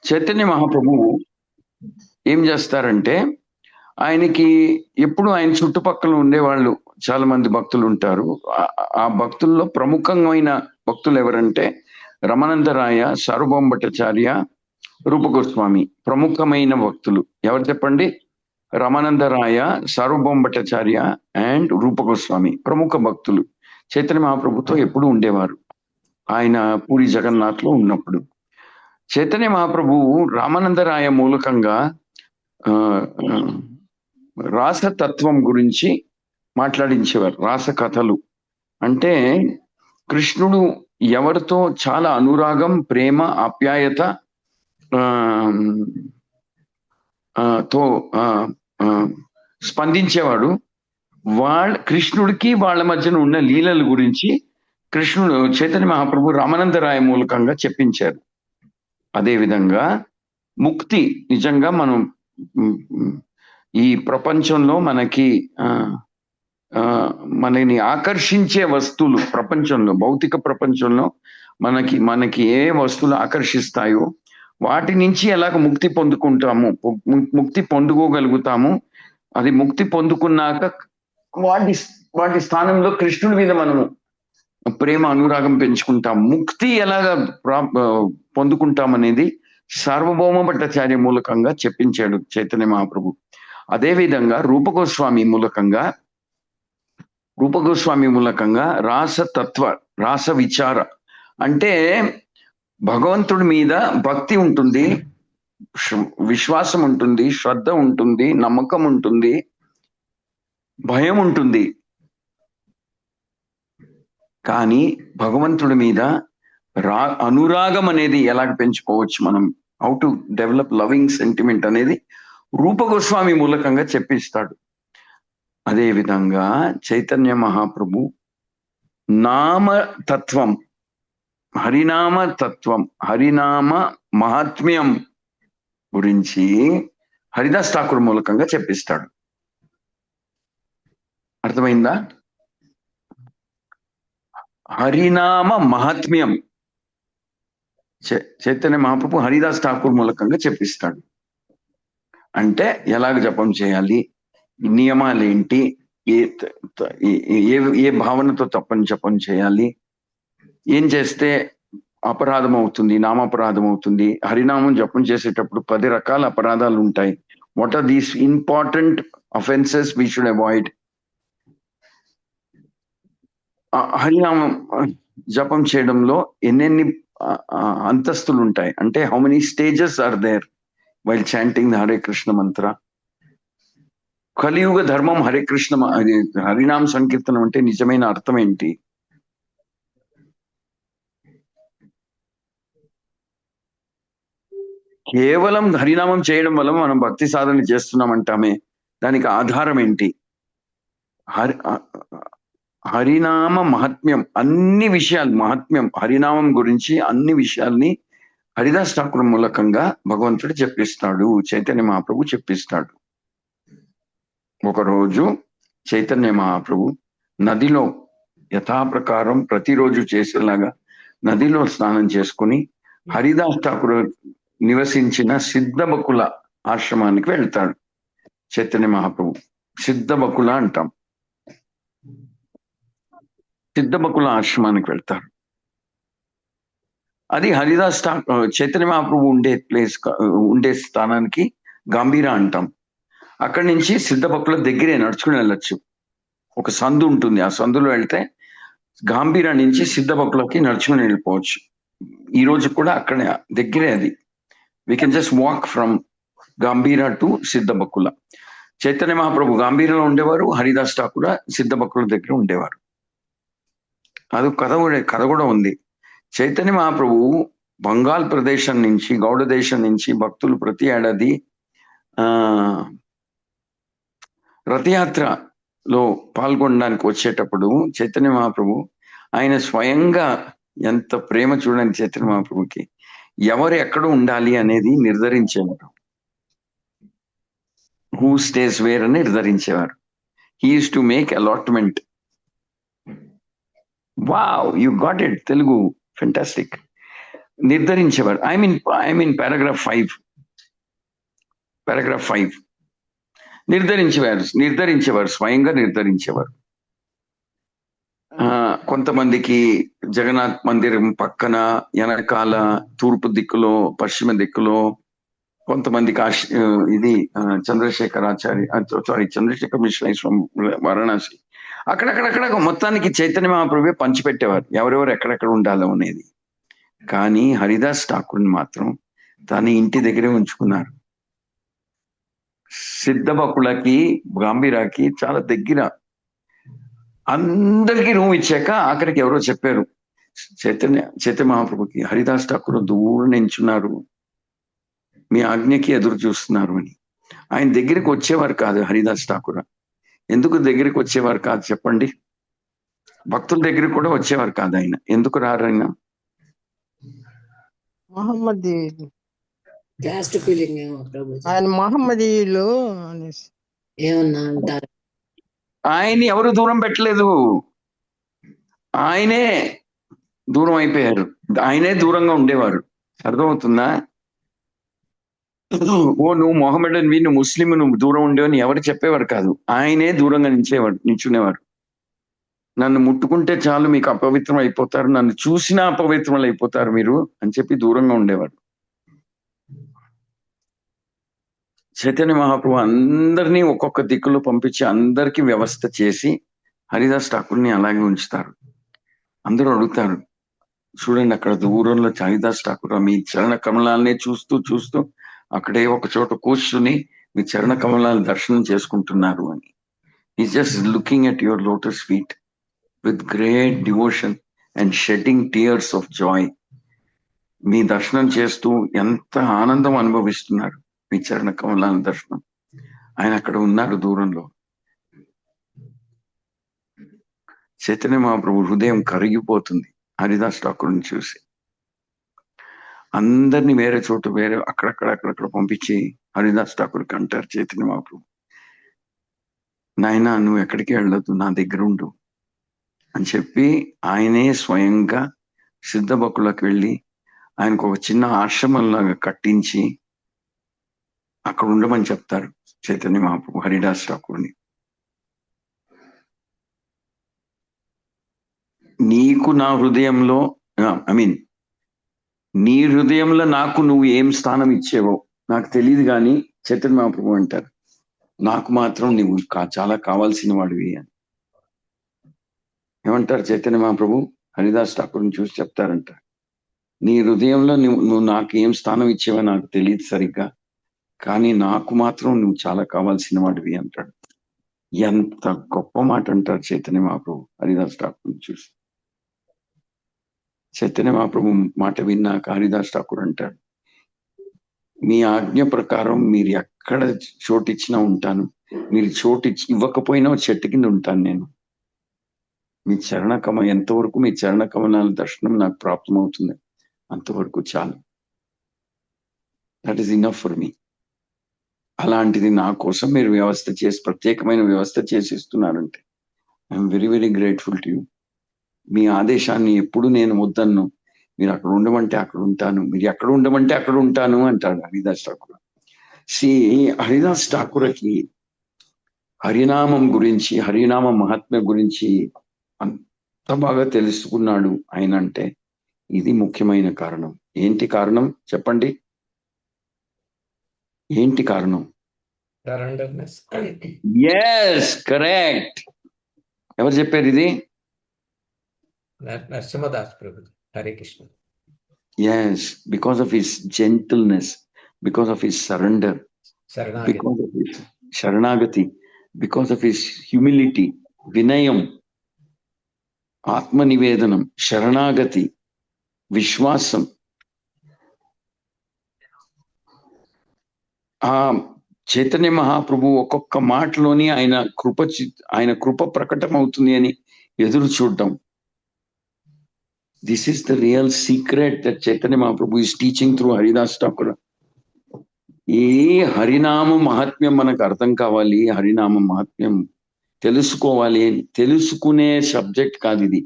చైతన్య మహాప్రభువు ఏం చేస్తారంటే, ఆయనకి ఎప్పుడు ఆయన చుట్టుపక్కల ఉండేవాళ్ళు చాలా మంది భక్తులు ఉంటారు. ఆ భక్తుల్లో ప్రముఖమైన భక్తులు ఎవరంటే రమానందరాయ, సార్వభౌమ భట్టాచార్య, రూప గోస్వామి. ప్రముఖమైన భక్తులు ఎవరు చెప్పండి? రమానందరాయ, సార్వభౌమ భట్టాచార్య అండ్ రూప గోస్వామి ప్రముఖ భక్తులు. చైతన్య మహాప్రభుతో ఎప్పుడు ఉండేవారు ఆయన పూరి జగన్నాథ్ లో ఉన్నప్పుడు. చైతన్య మహాప్రభువు రామానందరాయ మూలకంగా ఆ, ఆ, రాసతత్వం గురించి మాట్లాడించేవారు. రాస కథలు అంటే కృష్ణుడు ఎవరితో చాలా అనురాగం, ప్రేమ, ఆప్యాయత ఆ, ఆ, తో ఆ, ఆ, స్పందించేవాడు. కృష్ణుడికి వాళ్ళ మధ్యన ఉన్న లీలల గురించి కృష్ణుడు చైతన్య మహాప్రభు రామానందరాయ మూలకంగా చెప్పించారు. అదే విధంగా ముక్తి నిజంగా మనం ఈ ప్రపంచంలో మనకి మనని ఆకర్షించే వస్తువులు, ప్రపంచంలో భౌతిక ప్రపంచంలో మనకి ఏ వస్తువులు ఆకర్షిస్తాయో వాటి నుంచి ఎలాగ ముక్తి పొందుకుంటాము, ముక్తి పొందుకోగలుగుతాము. అది ముక్తి పొందుకున్నాక వాటి స్థానంలో కృష్ణుడి మీద మనము ప్రేమ, అనురాగం పెంచుకుంటాం. ముక్తి ఎలాగ పొందుకుంటాం అనేది సార్వభౌమ భట్టాచార్య మూలకంగా చెప్పించాడు చైతన్య మహాప్రభు. అదేవిధంగా రూపగోస్వామి మూలకంగా రాసతత్వ, రాస విచార అంటే భగవంతుడి మీద భక్తి ఉంటుంది, విశ్వాసం ఉంటుంది, శ్రద్ధ ఉంటుంది, నమ్మకం ఉంటుంది, భయం ఉంటుంది. కానీ భగవంతుడి మీద అనురాగం అనేది ఎలాగ పెంచుకోవచ్చు, మనం how to develop loving sentiment అనేది రూప గోస్వామి మూలకంగా చెప్పిస్తాడు. అదే విధంగా చైతన్య మహాప్రభు నామతత్వం, హరినామ తత్వం, హరినామ మహాత్మ్యం గురించి హరిదాస్ ఠాకూర్ మూలకంగా చెప్పిస్తాడు. అర్థమైందా? హరినామ మహాత్మ్యం చైతన్య మహాప్రభు హరిదాస్ ఠాకూర్ మూలకంగా చెప్పిస్తాడు. అంటే ఎలాగ జపం చేయాలి, నియమాలేంటి, ఏ భావనతో జపం చేయాలి, ఏం చేస్తే అపరాధం అవుతుంది, నామాపరాధం అవుతుంది. హరినామం జపం చేసేటప్పుడు 10 రకాల అపరాధాలు ఉంటాయి. What are these important offences we should avoid. హరినామం జపం చేయడంలో ఎన్నెన్ని అంతస్తులు ఉంటాయి అంటే how many stages are there while chanting the Hare Krishna mantra. కలియుగ ధర్మం హరే కృష్ణ, హరినామ సంకీర్తనం అంటే నిజమైన అర్థం ఏంటి? కేవలం హరినామం చేయడం వల్ల మనం భక్తి సాధన చేస్తున్నామంటామే, దానికి ఆధారం ఏంటి? హరినామ మహాత్మ్యం, అన్ని విషయాలు మహాత్మ్యం, హరినామం గురించి అన్ని విషయాల్ని హరిదాస్ ఠాకూర్ మూలకంగా భగవంతుడు చెప్పిస్తాడు, చైతన్య మహాప్రభు చెప్పిస్తాడు. ఒకరోజు చైతన్య మహాప్రభు నదిలో యథాప్రకారం ప్రతిరోజు చేసేలాగా నదిలో స్నానం చేసుకుని హరిదాస్ ఠాకూర్ నివసించిన సిద్ధబకుల ఆశ్రమానికి వెళ్తాడు చైతన్య మహాప్రభు. సిద్ధబకుల అంటాం, సిద్ధబకుల ఆశ్రమానికి వెళ్తారు. అది హరిదాస్ చైతన్య మహాప్రభు ఉండే స్థానానికి గంభీర అంటాం. అక్కడి నుంచి సిద్ధబకుల దగ్గరే నడుచుకుని వెళ్ళొచ్చు. ఒక సందు ఉంటుంది, ఆ సందులో వెళ్తే గంభీర నుంచి సిద్ధబకులకి నడుచుకుని వెళ్ళిపోవచ్చు. ఈ రోజు కూడా అక్కడ దగ్గరే అది. We can just walk from Gambheera to సిద్ధబకుల. Chaitanya Mahaprabhu గంభీరలో ఉండేవారు, హరిదాస్ ఠాకూర్ సిద్ధబకుల దగ్గర ఉండేవారు. అది కథ కూడా ఉంది. చైతన్య మహాప్రభు బంగాల్ ప్రదేశం నుంచి, గౌడ దేశం నుంచి భక్తులు ప్రతి ఏడాది రథయాత్రలో పాల్గొనడానికి వచ్చేటప్పుడు చైతన్య మహాప్రభు ఆయన స్వయంగా, ఎంత ప్రేమ చూడండి చైతన్య మహాప్రభుకి, ఎవరు ఎక్కడ ఉండాలి అనేది నిర్ధారించేవారు. హూ స్టేస్ వేర్ అని నిర్ధారించేవారు. He uses to make allotment. Wow, you got it, Telugu fantastic. నిర్ధరించేవారు. ఐ మీన్ పారాగ్రాఫ్ 5 నిర్ధరించేవారు, స్వయంగా నిర్ధరించేవారు. కొంతమందికి జగన్నాథ్ మందిరం పక్కన, వెనకాల, తూర్పు దిక్కులో, పశ్చిమ దిక్కులో, కొంతమందికి ఇది చంద్రశేఖర్ మిశ్ర వారణాసి, అక్కడక్కడక్కడ మొత్తానికి చైతన్య మహాప్రభు పంచిపెట్టేవారు ఎవరెవరు ఎక్కడెక్కడ ఉండాలో అనేది. కానీ హరిదాస్ ఠాకూర్ని మాత్రం తన ఇంటి దగ్గరే ఉంచుకున్నారు. సిద్ధభకులకి, గాంభీరాకి చాలా దగ్గర. అందరికీ రూమ్ ఇచ్చాక ఆఖరికి ఎవరో చెప్పారు చైతన్య మహాప్రభుకి, హరిదాస్ ఠాకూర్ దూరం నించున్నారు, మీ ఆజ్ఞకి ఎదురు చూస్తున్నారు అని. ఆయన దగ్గరికి వచ్చేవారు కాదు హరిదాస్ ఠాకూర్. ఎందుకు దగ్గరికి వచ్చేవారు కాదు చెప్పండి? భక్తుల దగ్గరికి కూడా వచ్చేవారు కాదు ఆయన. ఎందుకు రారు ఆయన? మహమ్మదీ క్యాస్ట్ ఫీలింగ్ ఏమో ప్రభుజీ. ఆయన మహమ్మదీయులు ఏమన్నా అంటారు? ఆయన్ని ఎవరు దూరం పెట్టలేదు, ఆయనే దూరం అయిపోయారు. ఆయనే దూరంగా ఉండేవారు. అర్థమవుతుందా? ఓ నువ్వు మొహమ్మడన్వి, నువ్వు ముస్లిం, నువ్వు దూరం ఉండేవని ఎవరు చెప్పేవారు కాదు. ఆయనే దూరంగా నించునేవారు. నన్ను ముట్టుకుంటే చాలు మీకు అపవిత్రం అయిపోతారు, నన్ను చూసినా అపవిత్రం అయిపోతారు మీరు అని చెప్పి దూరంగా ఉండేవారు. చైతన్య మహాప్రభు అందరినీ ఒక్కొక్క దిక్కులో పంపించి అందరికీ వ్యవస్థ చేసి హరిదాస్ ఠాకూర్ని అలాగే ఉంచుతారు. అందరూ అడుగుతారు, చూడండి అక్కడ దూరంలో హరిదాస్ ఠాకూర్ మీ చరణ కమలాలనే చూస్తూ చూస్తూ అక్కడే ఒక చోట కూర్చుని మీ చరణ కమలాల దర్శనం చేసుకుంటున్నారు అని. Is just looking at your lotus feet with great devotion and shedding tears of joy. మీ దర్శనం చేస్తూ ఎంత ఆనందం అనుభవిస్తున్నారు, మీ చరణ కమలాల దర్శనం. ఆయన అక్కడ ఉన్నారు దూరంలో. చైతన్య మహాప్రభు హృదయం కరిగిపోతుంది హరిదాస్ ఠాకూర్ని చూసి. అందరినీ వేరే చోట అక్కడక్కడ పంపించి హరిదాస్ ఠాకూర్కి అంటారు చైతన్య మహాప్రభు, నాయనా నువ్వు ఎక్కడికి వెళ్ళదు, నా దగ్గర ఉండు అని చెప్పి ఆయనే స్వయంగా సిద్ధభక్తులకు వెళ్ళి ఆయనకు ఒక చిన్న ఆశ్రమంలాగా కట్టించి అక్కడ ఉండమని చెప్తారు చైతన్య మహాప్రభు హరిదాస్ ఠాకూర్ని. నీకు నా హృదయంలో నీ హృదయంలో నాకు నువ్వు ఏం స్థానం ఇచ్చేవో నాకు తెలియదు, కానీ చైతన్య మహాప్రభు అంటారు నాకు మాత్రం నువ్వు చాలా కావాల్సిన వాడివి అని. ఏమంటారు చైతన్య మహాప్రభు? హరిదాస్ ఠాకూర్ని చూసి చెప్తారంట, నీ హృదయంలో నువ్వు నాకు ఏం స్థానం ఇచ్చేవో నాకు తెలియదు సరిగ్గా, కానీ నాకు మాత్రం నువ్వు చాలా కావాల్సిన వాడివి అంటాడు. ఎంత గొప్ప మాట అంటారు చైతన్య మహాప్రభు హరిదాస్ ఠాకూర్ని చూసి. చైతన్య మహాప్రభు మాట విన్నాక హరిదాస్ ఠాకూర్ అంటాడు, మీ ఆజ్ఞ ప్రకారం మీరు ఎక్కడ చోటిచ్చినా ఉంటాను, మీరు ఇవ్వకపోయినా చెట్టు కింద ఉంటాను నేను. మీ ఎంతవరకు మీ చరణ కమలాల దర్శనం నాకు ప్రాప్తం అవుతుంది అంతవరకు చాలు. That is enough for me. అలాంటిది నా కోసం మీరు ప్రత్యేకమైన వ్యవస్థ చేసి ఇస్తున్నారంటే I'm very very grateful to you. మీ ఆదేశాన్ని ఎప్పుడు నేను వద్దన్ను. మీరు అక్కడ ఉండమంటే అక్కడ ఉంటాను, మీరు ఎక్కడ ఉండమంటే అక్కడ ఉంటాను అంటాడు హరిదాస్ ఠాకూర్. హరిదాస్ ఠాకూర్కి హరినామం గురించి, హరినామ మహాత్మ్య గురించి అంత బాగా తెలుసుకున్నాడు ఆయన అంటే ఇది ముఖ్యమైన కారణం. ఏంటి కారణం చెప్పండి? ఏంటి కారణం? Yes, correct. ఎవరు చెప్పారు ఇది? Narasimhadas Prabhu. Hare Krishna. Yes, because of his gentleness, because of his surrender, because of his శరణాగతి, బికాస్ ఆఫ్ హిస్ హ్యూమిలిటీ, వినయం, ఆత్మ నివేదనం, శరణాగతి, విశ్వాసం. ఆ చైతన్య మహాప్రభు ఒక్కొక్క మాటలోని ఆయన కృప ప్రకటన అవుతుంది అని ఎదురు చూడటం. This is the real secret that Chaitanya Mahaprabhu is teaching through Haridas Thakur. ఏ హరినామ మహాత్మ్యం మనకు అర్థం కావాలి, హరినామ మహాత్మ్యం తెలుసుకోవాలి. తెలుసుకునే సబ్జెక్ట్ కాదు ఇది,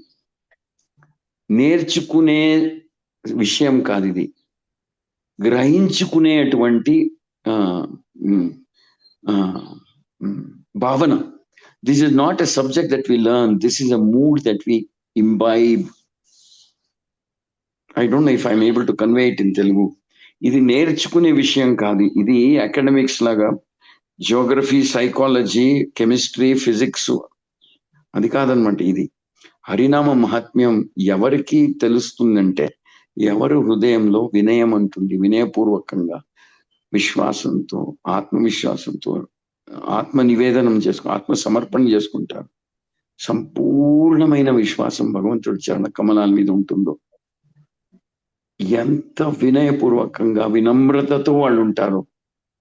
నేర్చుకునే విషయం కాదు ఇది. గ్రహించుకునేటువంటి భావన. This is not a subject that we learn, this is a mood that we imbibe. I don't know if I'm able to convey it in Telugu. ఇది నేర్చుకునే విషయం కాదు, ఇది అకాడమిక్స్ లాగా జియోగ్రఫీ, సైకాలజీ, కెమిస్ట్రీ, ఫిజిక్స్ అది కాదనమాట. ఇది హరినామ మహాత్మ్యం ఎవరికి తెలుస్తుందంటే ఎవరు హృదయంలో వినయం అంటుంది, వినయపూర్వకంగా విశ్వాసంతో, ఆత్మవిశ్వాసంతో ఆత్మ నివేదనం ఆత్మ సమర్పణ చేసుకుంటారు. సంపూర్ణమైన విశ్వాసం భగవంతుడి చరణ కమలాల మీద ఉంటుందో, ఎంత వినయపూర్వకంగా వినమ్రతతో వాళ్ళు ఉంటారో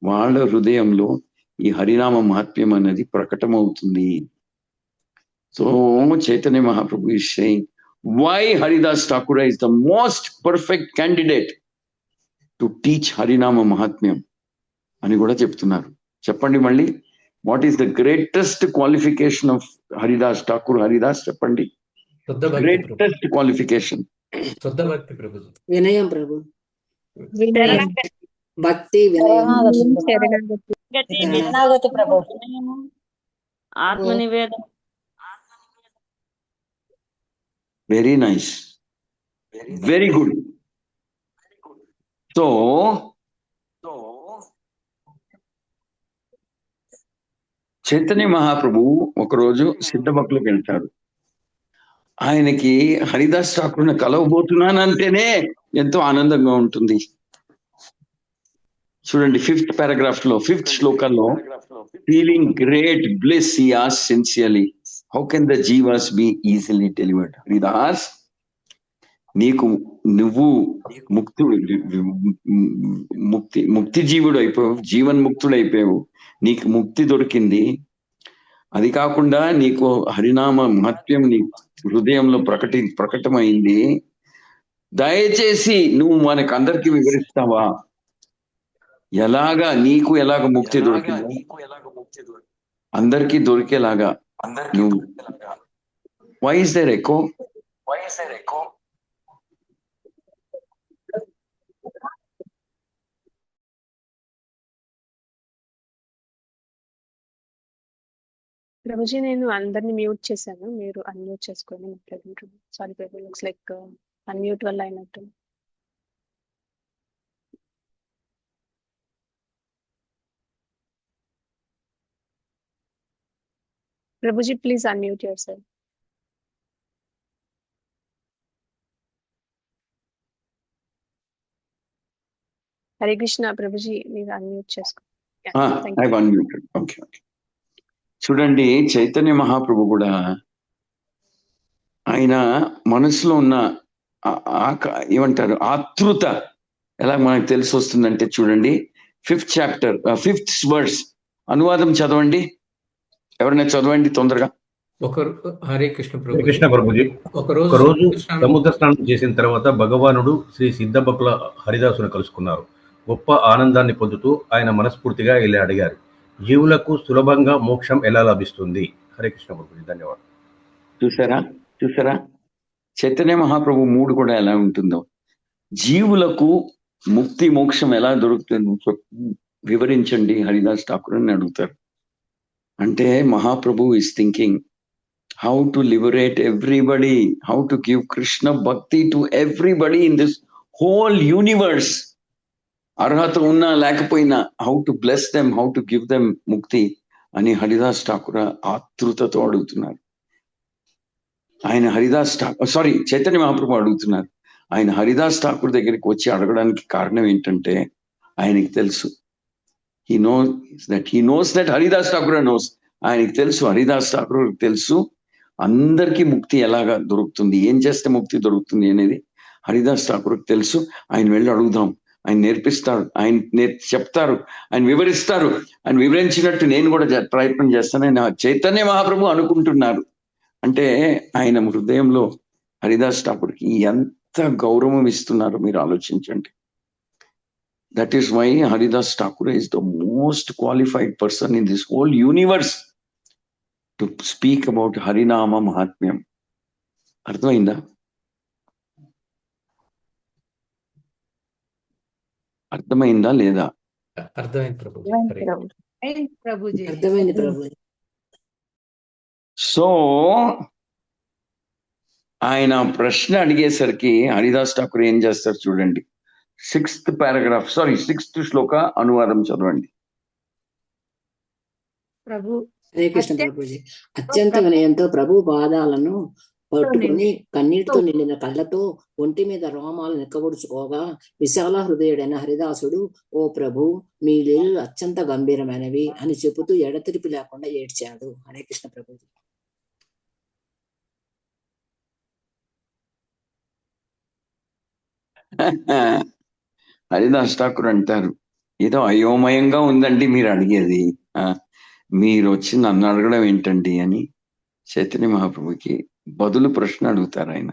వాళ్ళ హృదయంలో ఈ హరినామ మహాత్మ్యం అనేది ప్రకటమవుతుంది. So Chaitanya Mahaprabhu is saying why Haridas Thakura is the most perfect candidate to teach హరినామ మహాత్మ్యం అని కూడా చెప్తున్నారు. చెప్పండి మళ్ళీ, what is the greatest qualification of Haridas Thakur? Haridas చెప్పండి, శుద్ధ భక్తి ప్రభు. Greatest qualification. శుద్ధ భక్తి ప్రభుజీ. వినయం ప్రభు. వినయం. భక్తి, వినయం. శరణాగతి ప్రభు. ఆత్మనివేదన. Very nice, very good. So Chaitanya Mahaprabhu ఒకరోజు సిద్ధభక్తులకు వెళ్తాడు. ఆయనకి హరిదాస్ ఠాకూర్ని కలవబోతున్నానంటేనే ఎంతో ఆనందంగా ఉంటుంది. చూడండి, 5th paragraph లో 5th శ్లోకంలో, feeling great bliss he asked sincerely, how can the jivas be easily delivered? Haridas, నువ్వు ముక్తి జీవుడు అయిపోయావు, జీవన్ముక్తుడు అయిపోయావు, నీకు ముక్తి దొరికింది. అది కాకుండా నీకు హరినామ మహత్యం నీ హృదయంలో ప్రకటమైంది. దయచేసి నువ్వు మనకు అందరికి వివరిస్తావా నీకు ఎలాగ ముక్తి దొరికిందో అందరికీ దొరికేలాగా నువ్వు. Why is there echo? Prabhuji, నేను అందరిని మ్యూట్ చేశాను, మీరు అన్మ్యూట్ చేసుకొని మాట్లాడుకుంటున్నారు. Sorry Prabhu, looks like unmute వల్ల అయినట్టు. Prabhuji, please unmute yourself. Hare Krishna Prabhuji, మీరు అన్మ్యూట్ చేసుకోండి. చూడండి, చైతన్య మహాప్రభు కూడా ఆయన మనసులో ఉన్న ఏమంటారు ఆతృత ఎలా మనకు తెలిసి వస్తుందంటే, చూడండి 5th chapter 5th verse అనువాదం చదవండి, ఎవరైనా చదవండి తొందరగా. హరే కృష్ణ ప్రభు. కృష్ణ ప్రభుజీ, ఒకరోజు సముద్ర స్నానం చేసిన తర్వాత భగవానుడు శ్రీ సిద్ధభక్తుల హరిదాసును కలుసుకున్నారు. గొప్ప ఆనందాన్ని పొందుతూ ఆయన మనస్ఫూర్తిగా ఇలా అడిగారు, జీవులకు సులభంగా మోక్షం ఎలా లభిస్తుంది? హరే కృష్ణ ప్రభుజీ, ధన్యవాదాలు. చూసారా చైతన్య మహాప్రభు మూడు కూడా ఎలా ఉంటుందో. జీవులకు ముక్తి మోక్షం ఎలా దొరుకుతుందో వివరించండి హరిదాస్ ఠాకూర్ అని అడుగుతారు. అంటే Mahaprabhu is thinking how to liberate everybody, how to give Krishna bhakti to everybody in this whole universe. అర్హత ఉన్నా లేకపోయినా how to bless them, how to give them mukti అని హరిదాస్ ఠాకూర్ ఆతృతతో అడుగుతున్నారు. చైతన్య మహాప్రభు అడుగుతున్నారు. ఆయన హరిదాస్ ఠాకూర్ దగ్గరికి వచ్చి అడగడానికి కారణం ఏంటంటే, ఆయనకి తెలుసు, he knows that Haridas Thakur knows. ఆయనకి తెలుసు, హరిదాస్ ఠాకూర్ తెలుసు అందరికీ ముక్తి ఎలాగా దొరుకుతుంది, ఏం చేస్తే ముక్తి దొరుకుతుంది అనేది హరిదాస్ ఠాకూర్ తెలుసు. ఆయన వెళ్ళి అడుగుదాం, ఆయన నేర్పిస్తాడు, ఆయన చెప్తారు, ఆయన వివరిస్తారు. ఆయన వివరించినట్టు నేను కూడా ప్రయత్నం చేస్తానని చైతన్య మహాప్రభు అనుకుంటున్నారు. అంటే ఆయన హృదయంలో హరిదాస్ ఠాకూర్కి ఎంత గౌరవం ఇస్తున్నారో మీరు ఆలోచించండి. That is why Haridas Thakur is the most qualified person in this whole universe to speak about Harinama Mahatmyam. అర్థమైందా? అర్థమైందా లేదా? అర్థమైంది ప్రభుజీ. హరే ప్రభుజీ అర్థమైంది ప్రభు. సో ఆయన ప్రశ్న అడిగేసరికి హరిదాస్ ఠాకూర్ ఏం చేస్తారు చూడండి. 6th శ్లోక అనువాదం చదవండి. ప్రభు హరే కృష్ణ ప్రభుజీ. అత్యంత వినయంతో ప్రభు పాదాలను పట్టుకుని కన్నీటితో నిండిన కళ్ళతో ఒంటి మీద రోమాలు నిక్కబొడుచుకోగా విశాల హృదయుడైన హరిదాసుడు, ఓ ప్రభు, మీ లీలలు అత్యంత గంభీరమైనవి అని చెబుతూ ఎడతెరిపి లేకుండా ఏడ్చాడు. హరే కృష్ణ ప్రభుజీ. హరిదాస్ ఠాకూర్ అంటారు, ఏదో అయోమయంగా ఉందండి మీరు అడిగేది, మీరు వచ్చి నన్ను అడగడం ఏంటండి అని చైతన్య మహాప్రభుకి బదులు ప్రశ్న అడుగుతారు ఆయన.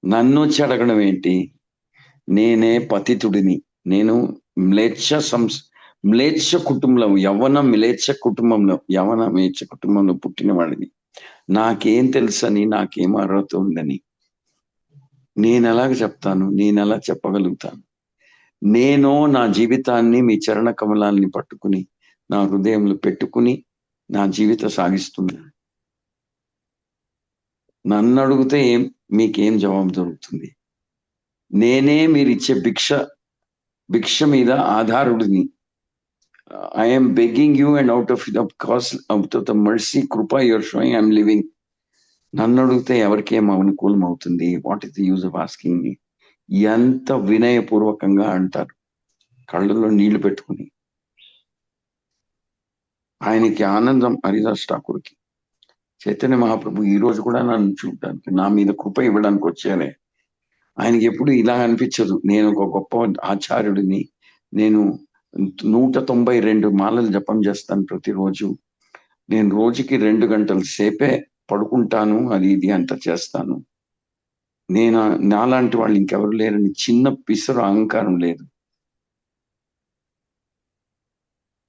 నన్ను వచ్చి అడగడం ఏంటి? నేనే పతితుడిని, నేను మ్లేచ్ఛ కుటుంబంలో యవన మేచ్ఛ కుటుంబంలో పుట్టిన వాడిని. నాకేం తెలుసని, నాకేం అర్హత ఉందని నేను ఎలాగ చెప్తాను? నేను ఎలా చెప్పగలుగుతాను? నేను నా జీవితాన్ని మీ చరణ కమలాల్ని పట్టుకుని నా హృదయంలో పెట్టుకుని నా జీవిత సాగిస్తున్నాను. నన్ను అడిగితే మీకేం జవాబు దొరుకుతుంది? నేనే మీరు ఇచ్చే భిక్ష మీద ఆధారుడిని. I'm begging you and out of the mercy kripa your showing I'm living. నన్ను అడిగితే ఎవరికేం అనుకూలం అవుతుంది? What is the use of asking me? ఎంత వినయపూర్వకంగా అంటారు, కళ్ళల్లో నీళ్లు పెట్టుకుని. ఆయనకి ఆనందం హరిదాస్ ఠాకూర్కి. చైతన్య మహాప్రభు ఈ రోజు కూడా నన్ను చూడడానికి, నా మీద కృప ఇవ్వడానికి వచ్చారే. ఆయనకి ఎప్పుడు ఇలా అనిపించదు, నేను ఒక గొప్ప ఆచార్యుడిని, నేను 192 మాలలు జపం చేస్తాను ప్రతిరోజు, నేను రోజుకి 2 గంటల సేపే పడుకుంటాను, అది ఇది అంత చేస్తాను, నేను నాలాంటి వాళ్ళు ఇంకెవరు లేరని చిన్న పిసరు అహంకారం లేదు.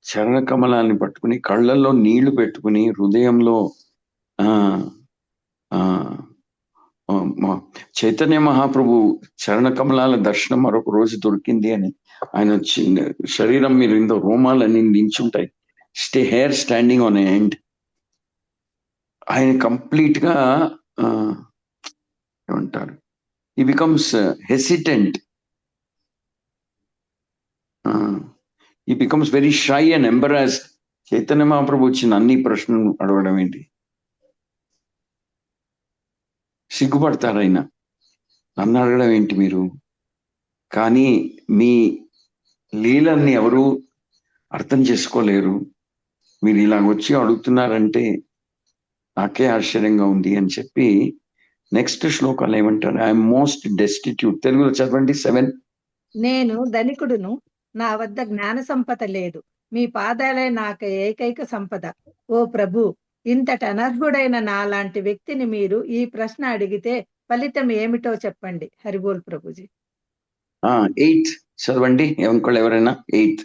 చరణ కమలాన్ని పట్టుకుని కళ్ళల్లో నీళ్లు పెట్టుకుని హృదయంలో చైతన్య మహాప్రభు చరణ కమలాల దర్శనం మరొక రోజు దొరికింది అని ఆయన శరీరం మీద ఇందో రోమాలన్నీ నించుంటాయి, హెయిర్ స్టాండింగ్ ఆన్ ఎండ్. ఆయన కంప్లీట్ గా ఏమంటారు, he becomes hesitant, he becomes very shy and embarrassed. Chaitanya Mahaprabhu వచ్చిన అన్ని ప్రశ్నలు అడగడం ఏంటి? సిగ్గుపడతారు ఆయన, నన్ను అడగడం ఏంటి మీరు? కానీ మీ లీలల్ని ఎవరు అర్థం చేసుకోలేరు, మీరు ఇలాగ వచ్చి అడుగుతున్నారంటే నాకే ఆశ్చర్యంగా ఉంది అని చెప్పి నెక్స్ట్ శ్లోకాలు ఏమంటారు? I'm most destitute. తెలుగులో చదవండి 7. నేను ధనికుడును, నా వద్ద జ్ఞాన సంపద లేదు, మీ పాదాలే నాకు ఏకైక సంపద. ఓ ప్రభు, ఇంతటి అనర్హుడైన నాలాంటి వ్యక్తిని మీరు ఈ ప్రశ్న అడిగితే ఫలితం ఏమిటో చెప్పండి. హరిబోల్ ప్రభుజీ. 8 చదవండి ఎవరైనా. 8.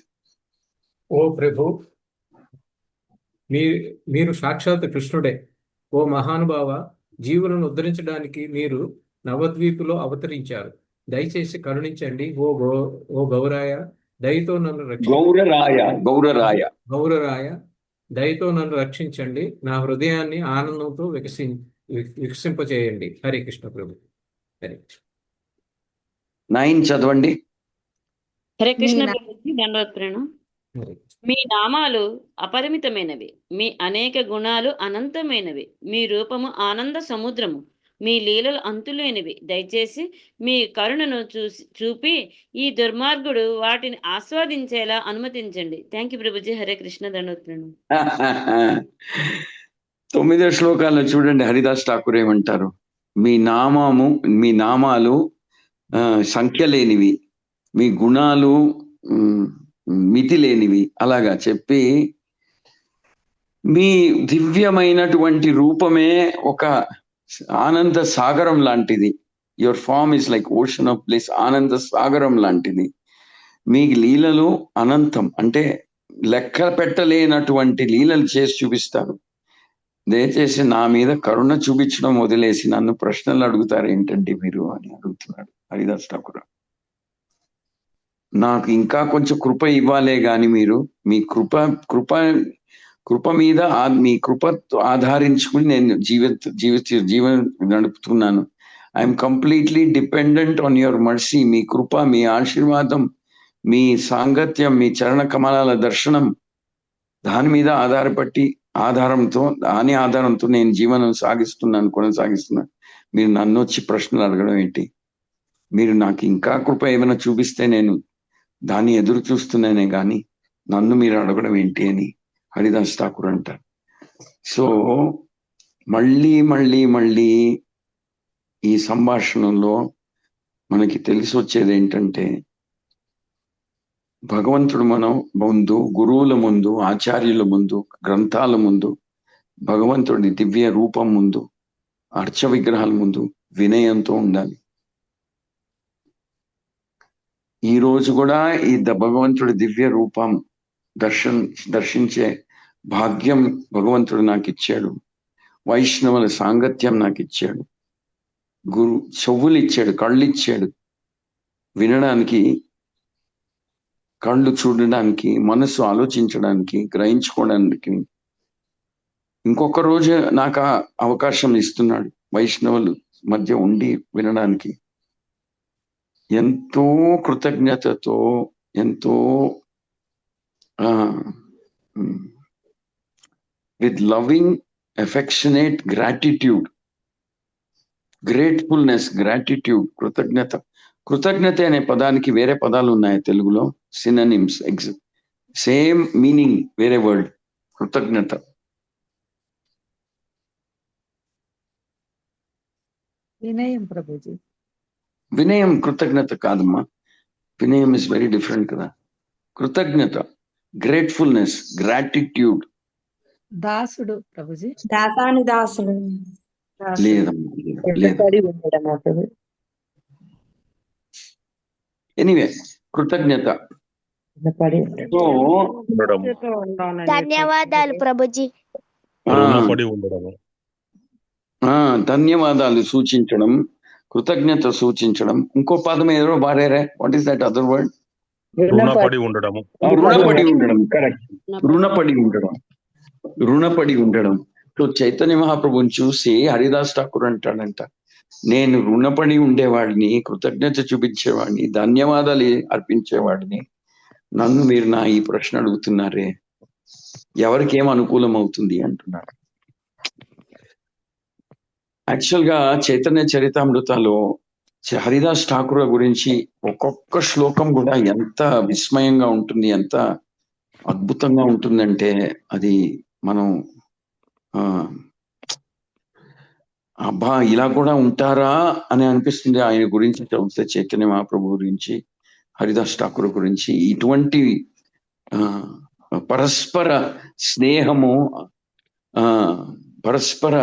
ఓ ప్రభు, మీరు సాక్షాత్ కృష్ణుడే. ఓ మహానుభావ, జీవులను ఉద్ధరించడానికి మీరు నవద్వీపులో అవతరించారు. దయచేసి కరుణించండి. ఓ గౌరాయ, దయతో నన్ను గౌరరాయ, దయతో నన్ను రక్షించండి. నా హృదయాన్ని ఆనందంతో వికసింపచేయండి. హరే కృష్ణ ప్రభు. హరే 9 చదవండి. హరే కృష్ణ ప్రభుజీ, దండోత్ప్రణం. మీ నామాలు అపరిమితమైనవి, మీ అనేక గుణాలు అనంతమైనవి, మీ రూపము ఆనంద సముద్రము, మీ లీలలు అంతులేనివి. దయచేసి మీ కరుణను చూపి ఈ దుర్మార్గుడు వాటిని ఆస్వాదించేలా అనుమతించండి. Thank you Prabhuji. హరే కృష్ణ, దండోత్ప్రణం. 9వ శ్లోకాల్లో చూడండి హరిదాస్ ఠాకూర్ ఏమంటారు? మీ నామాలు సంఖ్య లేనివి, మీ గుణాలు మితి లేనివి. అలాగా చెప్పి మీ దివ్యమైనటువంటి రూపమే ఒక ఆనంద సాగరం లాంటిది. Your form is like ocean of bliss, ఆనంద సాగరం లాంటిది. మీ లీలలు అనంతం, అంటే లెక్క పెట్టలేనటువంటి లీలలు చేసి చూపిస్తారు. దయచేసి నా మీద కరుణ చూపించడం వదిలేసి నన్ను ప్రశ్నలు అడుగుతారు ఏంటండి మీరు అని అడుగుతున్నాడు హరిదాస్ ఠాకూర్. నాకు ఇంకా కొంచెం కృప ఇవ్వాలే గాని మీరు మీ కృప మీద మీ కృప ఆధారించుకుని నేను జీవనం నడుపుతున్నాను. I'm completely dependent on your mercy. మీ కృప, మీ ఆశీర్వాదం, మీ సాంగత్యం, మీ చరణ కమలాల దర్శనం, దాని మీద ఆధారంతో నేను జీవనం కొనసాగిస్తున్నాను. మీరు నన్ను వచ్చి ప్రశ్నలు అడగడం ఏంటి? మీరు నాకు ఇంకా కృప ఏమైనా చూపిస్తే నేను దాన్ని ఎదురు చూస్తున్నానే గాని నన్ను మీరు అడగడం ఏంటి అని హరిదాస్ ఠాకూర్ అంటారు. సో మళ్ళీ ఈ సంభాషణలో మనకి తెలిసి వచ్చేది ఏంటంటే, భగవంతుడు మనం ముందు, గురువుల ముందు, ఆచార్యుల ముందు, గ్రంథాల ముందు, భగవంతుడి దివ్య రూపం ముందు, అర్చ విగ్రహాల ముందు వినయంతో ఉండాలి. ఈ రోజు కూడా ఈ భగవంతుడి దివ్య రూపం దర్శించే భాగ్యం భగవంతుడు నాకు ఇచ్చాడు. వైష్ణవుల సాంగత్యం నాకు ఇచ్చాడు. చెవులు ఇచ్చాడు, కళ్ళు ఇచ్చాడు, వినడానికి, కళ్ళు చూడడానికి, మనసు ఆలోచించడానికి, గ్రహించుకోవడానికి. ఇంకొక రోజు నాకు అవకాశం ఇస్తున్నాడు వైష్ణవులు మధ్య ఉండి వినడానికి. ఎంతో కృతజ్ఞతతో, ఎంతో with loving affectionate gratitude, gratefulness, gratitude, కృతజ్ఞత అనే పదానికి వేరే పదాలు ఉన్నాయి తెలుగులో, సినోనిమ్స్, సేమ్ మీనింగ్, వేరే వర్డ్. కృతజ్ఞత. వినయం ప్రభుజీ. వినయం కృతజ్ఞత కాదమ్మా. వినయం ఇస్ వెరీ డిఫరెంట్ కదా. కృతజ్ఞత, గ్రేట్ఫుల్నెస్, గ్రాటిట్యూడ్. దాసుడు ప్రభుజీ. దాసుడు లేదమ్మా. ఎనీవే, కృతజ్ఞత. ధన్యవాదాలు ప్రభుజీ. ధన్యవాదాలు సూచించడం, కృతజ్ఞత సూచించడం. ఇంకో పదం ఏదో బారేరే, what is that other word? రుణపడి ఉండడం. కరెక్ట్, రుణపడి ఉండడం. సో చైతన్య మహాప్రభుని చూసి హరిదాస్ ఠాకూర్ అంటాడంట, నేను రుణపడి ఉండేవాడిని, కృతజ్ఞత చూపించేవాడిని, ధన్యవాదాలు అర్పించేవాడిని. నన్ను మీరు ఈ ప్రశ్న అడుగుతున్నారే, ఎవరికి ఏం అనుకూలం అవుతుంది అంటున్నాడు. యాక్చువల్ గా చైతన్య చరితామృతలో హరిదాస్ ఠాకూర్ గురించి ఒక్కొక్క శ్లోకం కూడా ఎంత విస్మయంగా ఉంటుంది, ఎంత అద్భుతంగా ఉంటుందంటే అది మనం అబ్బా ఇలా కూడా ఉంటారా అని అనిపిస్తుంది. ఆయన గురించి చదివితే, చైతన్య మహాప్రభు గురించి, హరిదాస్ ఠాకూర్ గురించి ఇటువంటి పరస్పర స్నేహము, పరస్పర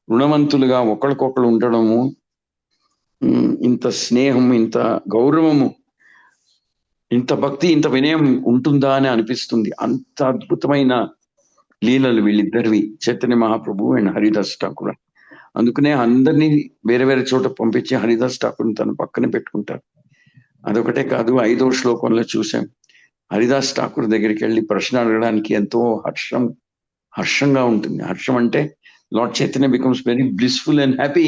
రుణవంతులుగా ఒకరికొకరు ఉండడము, ఇంత స్నేహం, ఇంత గౌరవము, ఇంత భక్తి, ఇంత వినయం ఉంటుందా అని అనిపిస్తుంది. అంత అద్భుతమైన లీలలు వీళ్ళిద్దరివి, చైతన్య మహాప్రభు అండ్ హరిదాస్ ఠాకూర్. అందుకనే అందరినీ వేరే వేరే చోట పంపించి హరిదాస్ ఠాకూర్ని తన పక్కన పెట్టుకుంటారు. అదొకటే కాదు, 5వ శ్లోకంలో చూసాం, హరిదాస్ ఠాకూర్ దగ్గరికి వెళ్ళి ప్రశ్న అడగడానికి ఎంతో హర్షంగా ఉంటుంది. హర్షం అంటే lord Chaitanya becomes very blissful and happy.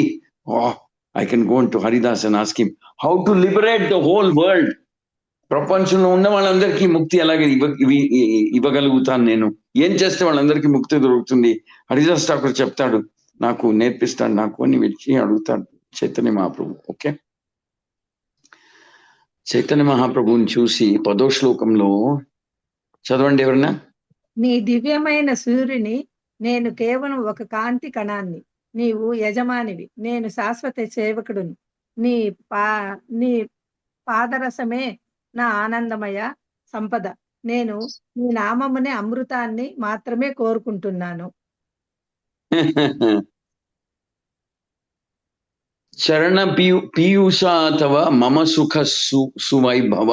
I can go into Haridas and ask him how to liberate the whole world. ప్రపంచంలో ఉన్న వాళ్ళందరికీ ముక్తి ఎలాగ ఇవ్వగలుగుతాను, నేను ఏం చేస్తే వాళ్ళందరికీ ముక్తి దొరుకుతుంది? హరిదాస్ ఠాకూర్ చెప్తాడు, నాకు నేర్పిస్తాడు నాకు అని వచ్చి అడుగుతాడు చైతన్య మహాప్రభు. ఓకే, చైతన్య మహాప్రభుని చూసి 10వ శ్లోకంలో చదవండి ఎవరన్నా. నీ దివ్యమైన సూర్యుని నేను కేవలం ఒక కాంతి కణాన్ని, నీవు యజమానివి, నేను శాశ్వత సేవకుడుని, నీ పాదరసమే నా ఆనందమయ సంపద, నేను నీ నామమునే అమృతాన్ని మాత్రమే కోరుకుంటున్నాను. చరణ పీయూష తవ మమ సుఖ సువైభవ,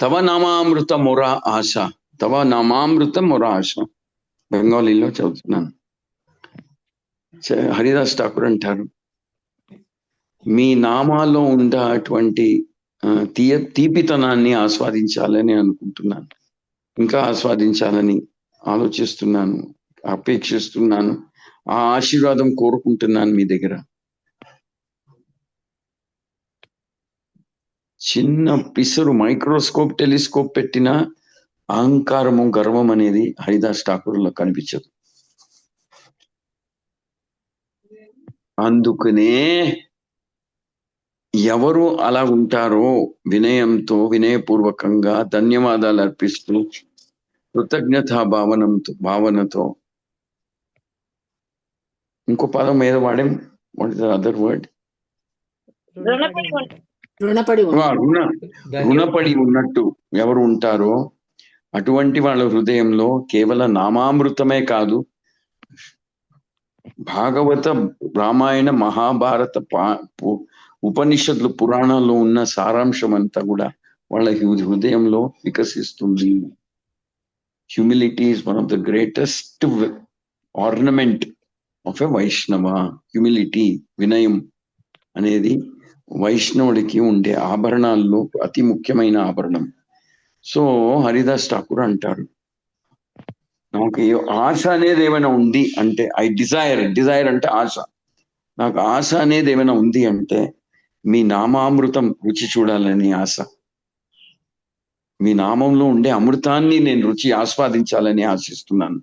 తవ నామామృత మొర ఆశ, తవ నామామృత మొర ఆశ. బెంగాలీలో చదువుతున్నాను. హరిదాస్ ఠాకూర్ అంటారు, మీ నామాల్లో ఉండేటువంటి తీపితనాన్ని ఆస్వాదించాలని అనుకుంటున్నాను, ఇంకా ఆస్వాదించాలని ఆలోచిస్తున్నాను, అపేక్షిస్తున్నాను, ఆ ఆశీర్వాదం కోరుకుంటున్నాను మీ దగ్గర. చిన్న పిసరు మైక్రోస్కోప్ టెలిస్కోప్ పెట్టిన అహంకారము గర్వం అనేది హరిదాస్ ఠాకూర్లో కనిపించదు. అందుకనే ఎవరు అలా ఉంటారో వినయంతో, వినయపూర్వకంగా ధన్యవాదాలు అర్పిస్తూ కృతజ్ఞతా భావనతో, ఇంకో పదం ఏదో వాడేం, what is the other word, రుణపడి ఉన్నట్టు ఎవరు ఉంటారో అటువంటి వాళ్ళ హృదయంలో కేవలం నామామృతమే కాదు, భాగవత, రామాయణ, మహాభారత, ఉపనిషత్తులు, పురాణాల్లో ఉన్న సారాంశం అంతా కూడా వాళ్ళ హృదయంలో వికసిస్తుంది. Humility is one of the greatest ornament of a Vaishnava. Humility, వినయం అనేది వైష్ణవుడికి ఉండే ఆభరణాల్లో అతి ముఖ్యమైన ఆభరణం. సో హరిదాస్ ఠాకూర్ అంటారు, నాకు ఆశ అనేది ఏమైనా ఉంది అంటే, డిజైర్ అంటే ఆశ, నాకు ఆశ అనేది ఏమైనా ఉంది అంటే మీ నామామృతం రుచి చూడాలని ఆశ, మీ నామంలో ఉండే అమృతాన్ని నేను రుచి ఆస్వాదించాలని ఆశిస్తున్నాను.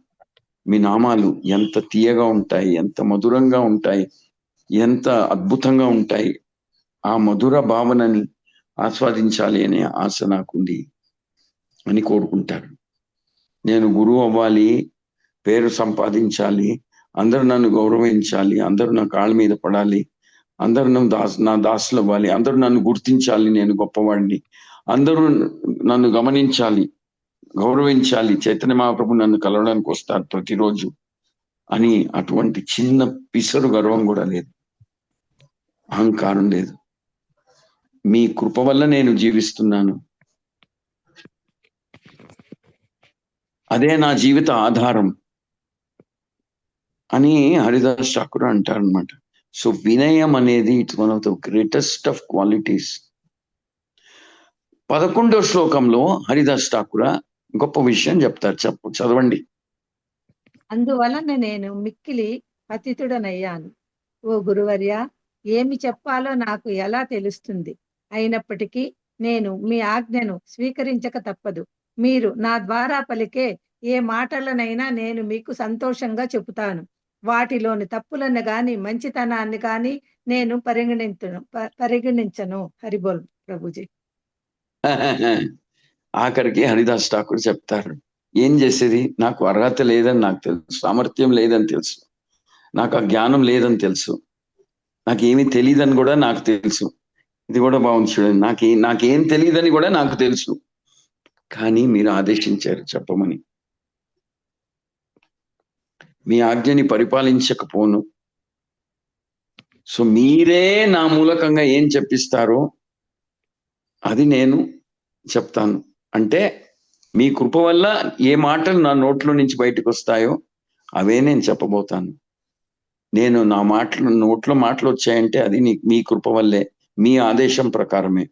మీ నామాలు ఎంత తీయగా ఉంటాయి, ఎంత మధురంగా ఉంటాయి, ఎంత అద్భుతంగా ఉంటాయి, ఆ మధుర భావనని ఆస్వాదించాలి అనే ఆశ నాకుంది అని కోరుకుంటారు. నేను గురువు అవ్వాలి, పేరు సంపాదించాలి, అందరూ నన్ను గౌరవించాలి, అందరూ నా కాళ్ళ మీద పడాలి, అందరూ నా దాసులు అవ్వాలి, అందరూ నన్ను గుర్తించాలి, నేను గొప్పవాడిని, అందరూ నన్ను గమనించాలి, గౌరవించాలి, చైతన్య మహాప్రభు నన్ను కలవడానికి వస్తారు ప్రతిరోజు అని అటువంటి చిన్న పిసరు గర్వం కూడా లేదు, అహంకారం లేదు. మీ కృప వల్ల నేను జీవిస్తున్నాను, అదే నా జీవిత ఆధారం అని హరిదాస్ ఠాకూర్ అంటారు అనమాట. సో వినయం అనేది it's one of the greatest of qualities. 11వ శ్లోకంలో హరిదాస్ ఠాకూర్ గొప్ప విషయం చెప్తారు, చదవండి. అందువలన నేను మిక్కిలి పతితుడనయ్యాను. ఓ గురువర్య, ఏమి చెప్పాలో నాకు ఎలా తెలుస్తుంది? అయినప్పటికీ నేను మీ ఆజ్ఞను స్వీకరించక తప్పదు. మీరు నా ద్వారా పలికే ఏ మాటలనైనా నేను మీకు సంతోషంగా చెబుతాను. వాటిలోని తప్పులను గాని మంచితనాన్ని కానీ నేను పరిగణించను. హరిబోల్ ప్రభుజీ. ఆఖరికి హరిదాస్ ఠాకూర్ చెప్తారు, ఏం చేసేది, నాకు అర్హత లేదని నాకు తెలుసు, సామర్థ్యం లేదని తెలుసు, నాకు ఆ జ్ఞానం లేదని తెలుసు, నాకేమీ తెలియదని కూడా నాకు తెలుసు. ఇది కూడా బాగుంది చూడండి, నాకేం తెలియదని కూడా నాకు తెలుసు, కానీ మీరు ఆదేశించారు చెప్పమని, మీ ఆజ్ఞని పరిపాలించకపోను. సో మీరే నా మూలకంగా ఏం చెప్పిస్తారో అది నేను చెప్తాను. అంటే మీ కృప వల్ల ఏ మాటలు నా నోట్లో నుంచి బయటకు వస్తాయో అవే నేను చెప్పబోతాను. నేను నా నోట్లో మాటలు వచ్చాయంటే అది మీ కృప వల్లే, మీ ఆదేశం ప్రకారమే.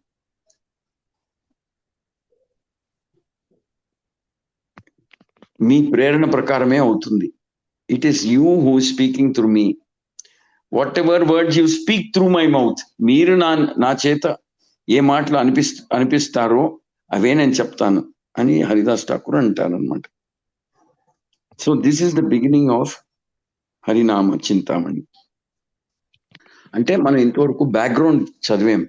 మీ ప్రేరణ ప్రకారమే అవుతుంది. It is you who speaking through me. What ever words you speak through my mouth, మీరు నా చేత ఏ మాటలు అనిపిస్తారో అవే నేను చెప్తాను అని హరిదాస్ ఠాకూర్ అంటారు అనమాట. So this is the beginning of హరినామ చింతామణి. అంటే మనం ఇంతవరకు బ్యాక్గ్రౌండ్ చదివాం,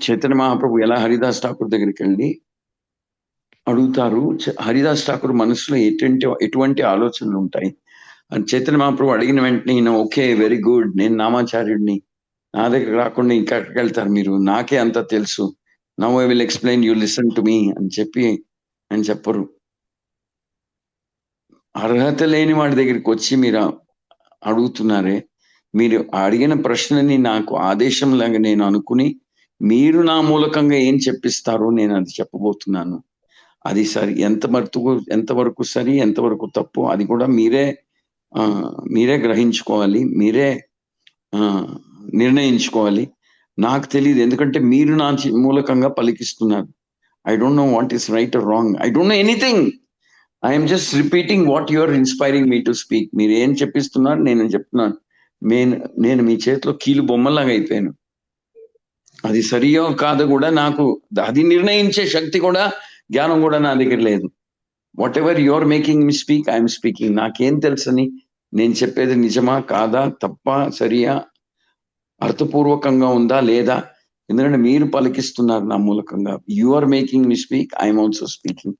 చైతన్య మహాప్రభు ఎలా హరిదాస్ ఠాకూర్ దగ్గరికి వెళ్ళి అడుగుతారు, హరిదాస్ ఠాకూర్ మనసులో ఎటువంటి ఆలోచనలు ఉంటాయి అని చైతన్య మహాప్రభు అడిగిన వెంటనే ఈయన ఓకే వెరీ గుడ్, నేను నామాచార్యుడిని, నా దగ్గర రాకుండా ఇంకా ఎక్కడికి వెళ్తారు మీరు, నాకే అంతా తెలుసు, now I will explain, you listen to me అని చెప్పరు. అర్హత లేని వాడి దగ్గరికి వచ్చి మీరు అడుగుతున్నారే, మీరు అడిగిన ప్రశ్నని నాకు ఆదేశంలాగా నేను అనుకుని మీరు నా మూలకంగా ఏం చెప్పిస్తారో నేను అది చెప్పబోతున్నాను. అది సరి, ఎంతవరకు సరి, ఎంతవరకు తప్పు, అది కూడా మీరే గ్రహించుకోవాలి, మీరే నిర్ణయించుకోవాలి. నాకు తెలియదు, ఎందుకంటే మీరు నా మూలకంగా పలికిస్తున్నారు. I don't know what is right or wrong. I don't know anything. I'm just repeating what you are inspiring me to speak. మీరు ఏం చెప్పిస్తున్నారు నేను చెప్తున్నాను. నేను మీ చేతిలో కీలు బొమ్మలాగా అయిపోయాను. అది సరియో కాదో కూడా నాకు అది నిర్ణయించే శక్తి కూడా జ్ఞానం కూడా నా దగ్గర లేదు. Whatever you are making me speak, I'm speaking. నాకేం తెలుసని, నేను చెప్పేది నిజమా కాదా, తప్ప సరియా, అర్థపూర్వకంగా ఉందా లేదా, ఎందుకంటే మీరు పలికిస్తున్నారు నా మూలకంగా. You are making me speak, I'm also speaking.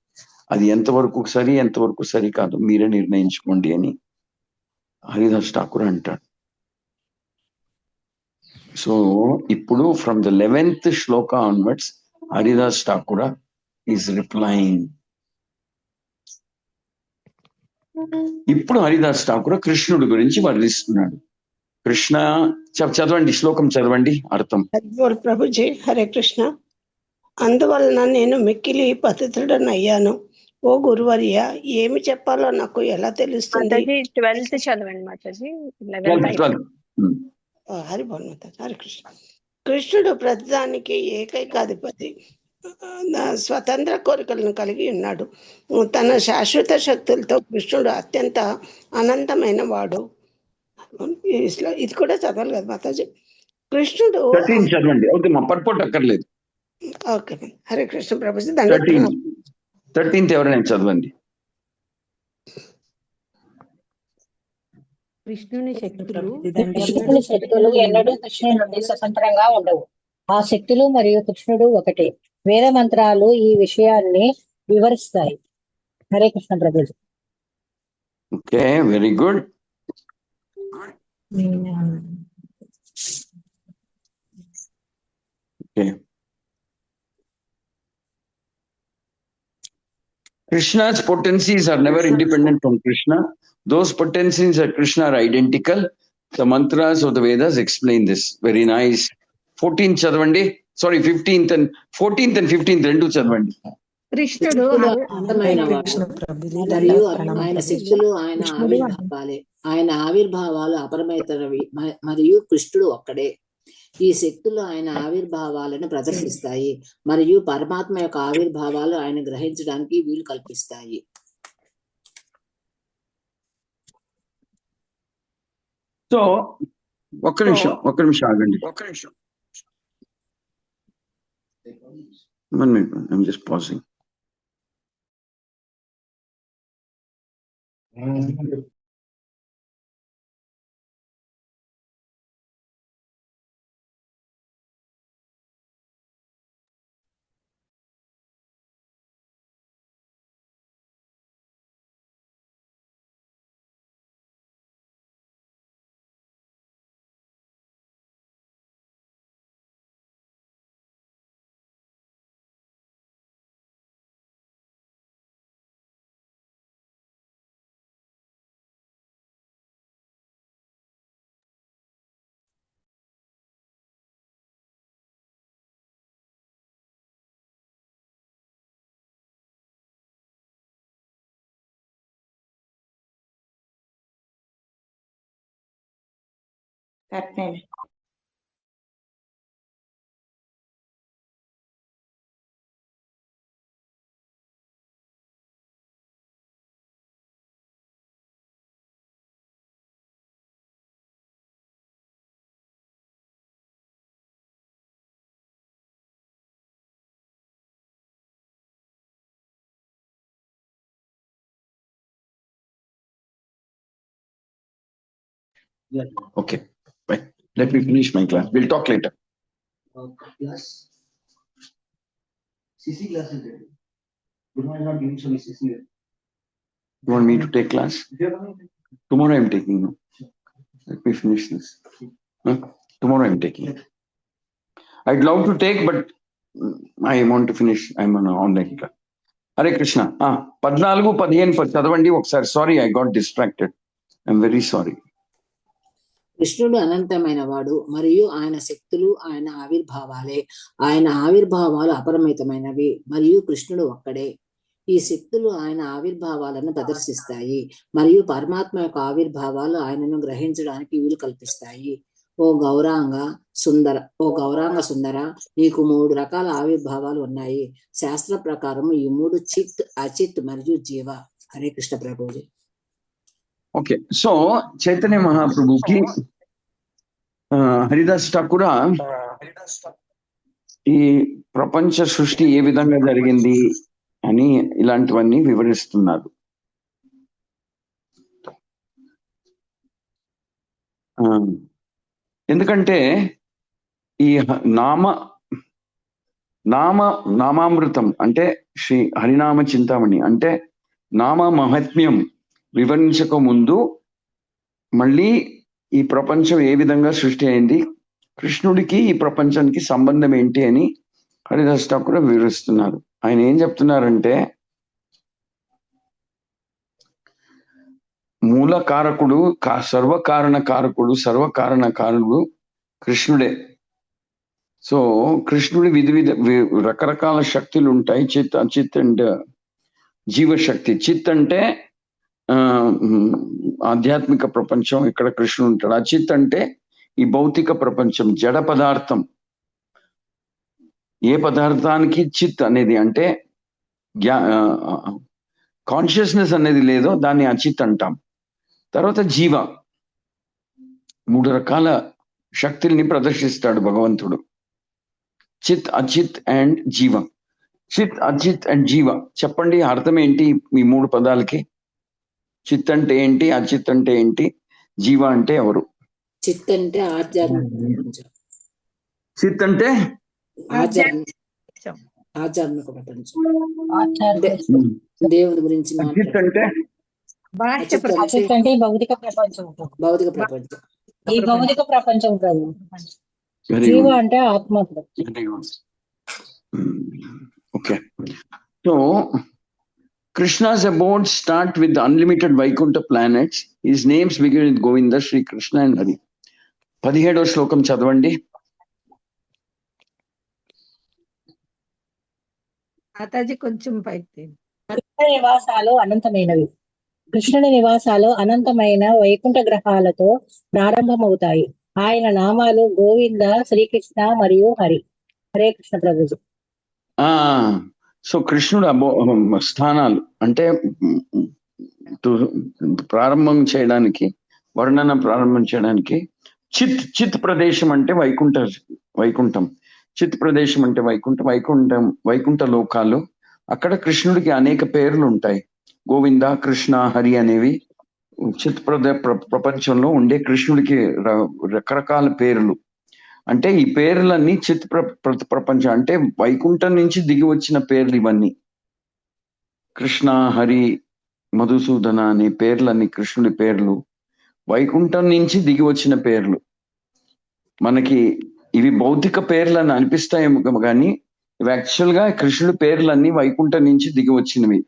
అది ఎంతవరకు సరి ఎంతవరకు సరి కాదు మీరే నిర్ణయించుకోండి అని హరిదాస్ ఠాకూర్ అంటాడు. సో ఇప్పుడు from the 11th Shloka onwards Haridas Thakur is replying. ఇప్పుడు హరిదాస్ ఠాకూర్ కృష్ణుడి గురించి వర్ణిస్తున్నాడు. కృష్ణ చదవండి, శ్లోకం చదవండి, అర్థం. ప్రభుజీ, హరే కృష్ణ. అందువలన నేను మిక్కిలి పతితుడనయ్యాను. ఓ గురువర్య, ఏమి చెప్పాలో నాకు ఎలా తెలుస్తుంది? 12th చదవండి మాతాజీ. 12. హరి భగవంత, హరే కృష్ణ. కృష్ణుడు ప్రతిదానికి ఏకైకాధిపతి, స్వతంత్ర కోరికలను కలిగి ఉన్నాడు. తన శాశ్వత శక్తులతో కృష్ణుడు అత్యంత అనంతమైన వాడు. ఇది కూడా చదవాలి కదా మాతాజీ. కృష్ణుడు చదవండి. ఓకే మా పట్టుపోటు అక్కర్లేదు. ఓకే, హరే కృష్ణ ప్రభుజీ. 13th ఎవరైనా చదవండి. కృష్ణుని శక్తులు ఎన్నడూ కృష్ణుని నుండి స్వతంత్రంగా ఉండవు. ఆ శక్తులు మరియు కృష్ణుడు ఒకటే. వేద మంత్రాలు ఈ విషయాన్ని వివరిస్తాయి. Hare Krishna Prabhuji. Okay, very good. Okay, Krishna's potencies are never independent from Krishna. Those potencies of Krishna are identical. The mantras of the Vedas explain this. Very nice. 14th చదవండి. Sorry, 15th and 15th రెండు చదవండి. కృష్ణుడు మరియు ఆయన శక్తులు ఆయన ఆవిర్భావాలే. ఆయన ఆవిర్భావాలు అపరిమితమైనవి మరియు కృష్ణుడు ఒక్కడే. ఈ శక్తులు ఆయన ఆవిర్భావాలను ప్రదర్శిస్తాయి మరియు పరమాత్మ యొక్క ఆవిర్భావాలు ఆయన గ్రహించడానికి వీలు కల్పిస్తాయి. సో ఒక్క నిమిషం ఆగండి. One minute, I'm just pausing. Okay, right. Let me finish my class. We'll talk later. Class. CC class is ready. Good morning, not giving some CC. You want me to take class? Tomorrow I'm taking. No? Let me finish this. Huh? Tomorrow I'm taking. I'd love to take, but I want to finish. I'm on an online class. Hare Krishna. 14-15 చదవండి ఒకసారి. Sorry, I got distracted. I'm very sorry. కృష్ణుడు అనంతమైన వాడు మరియు ఆయన శక్తులు ఆయన ఆవిర్భావాలే. ఆయన ఆవిర్భావాలు అపరిమితమైనవి మరియు కృష్ణుడు ఒక్కడే. ఈ శక్తులు ఆయన ఆవిర్భావాలను ప్రదర్శిస్తాయి మరియు పరమాత్మ యొక్క ఆవిర్భావాలు ఆయనను గ్రహించడానికి వీలు కల్పిస్తాయి. ఓ గౌరాంగ సుందర, నీకు 3 రకాల ఆవిర్భావాలు ఉన్నాయి. శాస్త్ర ప్రకారం ఈ 3 చిత్, అచిత్ మరియు జీవ. హరే కృష్ణ ప్రభుజీ. ఓకే, సో చైతన్య మహాప్రభుకి హరిదాస్ ఠాకూర్ ఈ ప్రపంచ సృష్టి ఏ విధంగా జరిగింది అని ఇలాంటివన్నీ వివరిస్తున్నారు. ఎందుకంటే ఈ నామామృతం అంటే శ్రీ హరినామ చింతామణి అంటే నామ మహాత్మ్యం వివరించక ముందు మళ్ళీ ఈ ప్రపంచం ఏ విధంగా సృష్టి అయింది, కృష్ణుడికి ఈ ప్రపంచానికి సంబంధం ఏంటి అని హరిదాస్ ఠాకూర్ వివరిస్తున్నారు. ఆయన ఏం చెప్తున్నారంటే మూల కారకుడు, సర్వకారణ కారకుడు కృష్ణుడే. సో కృష్ణుడి రకరకాల శక్తులు ఉంటాయి. చిత్, అచిత్ అండ్ జీవశక్తి. చిత్ అంటే ఆధ్యాత్మిక ప్రపంచం, ఇక్కడ కృష్ణుడు ఉంటాడు. అచిత్ అంటే ఈ భౌతిక ప్రపంచం, జడ పదార్థం. ఏ పదార్థానికి చిత్ అనేది అంటే కాన్షియస్నెస్ అనేది లేదో దాన్ని అచిత్ అంటాం. తర్వాత జీవ, 3 రకాల శక్తుల్ని ప్రదర్శిస్తాడు భగవంతుడు. చిత్, అచిత్ అండ్ జీవ. చిత్, అచిత్ అండ్ జీవ చెప్పండి అర్థం ఏంటి ఈ 3 పదాలకి? చిత్ అంటే ఏంటి, అచిత్ అంటే ఏంటి, జీవ అంటే ఎవరు? చిత్ అంటే ఆధ్యాత్మిక, చిత్ అంటే ఆధ్యాత్మిక ప్రపంచం, దేవుని గురించి. అచిత్ అంటే అచిత్ అంటే భౌతిక ప్రపంచం. ఈ భౌతిక ప్రపంచం కాదు. జీవ అంటే ఆత్మ. Okay, so Krishna's abodes start with the unlimited Vaikuntha planets. His names begin with Govinda, Sri Krishna and Hari. 17వ శ్లోకం చదవండి. కొంచెం పైకి. కృష్ణ నివాసాలు అనంతమైనవి. కృష్ణుని నివాసాలు అనంతమైన వైకుంఠ గ్రహాలతో ప్రారంభమవుతాయి. ఆయన నామాలు గోవింద, శ్రీకృష్ణ మరియు హరి. హరే కృష్ణ ప్రభుజీ. సో కృష్ణుడు స్థానాలు అంటే ప్రారంభం చేయడానికి, వర్ణన ప్రారంభం చేయడానికి చిత్ ప్రదేశం అంటే వైకుంఠం. చిత్ ప్రదేశం అంటే వైకుంఠ లోకాలు. అక్కడ కృష్ణుడికి అనేక పేర్లు ఉంటాయి. గోవింద, కృష్ణ, హరి అనేవి చిత్ ప్రపంచంలో ఉండే కృష్ణుడికి రకరకాల పేర్లు. అంటే ఈ పేర్లన్నీ చిత్ ప్రపంచం అంటే వైకుంఠం నుంచి దిగి వచ్చిన పేర్లు ఇవన్నీ. కృష్ణ, హరి, మధుసూదన అనే పేర్లన్నీ కృష్ణుడి పేర్లు, వైకుంఠం నుంచి దిగి వచ్చిన పేర్లు. మనకి ఇవి భౌతిక పేర్లు అని అనిపిస్తాయేమో కానీ ఇవి యాక్చువల్ గా కృష్ణుడి పేర్లన్నీ వైకుంఠం నుంచి దిగి వచ్చినవి.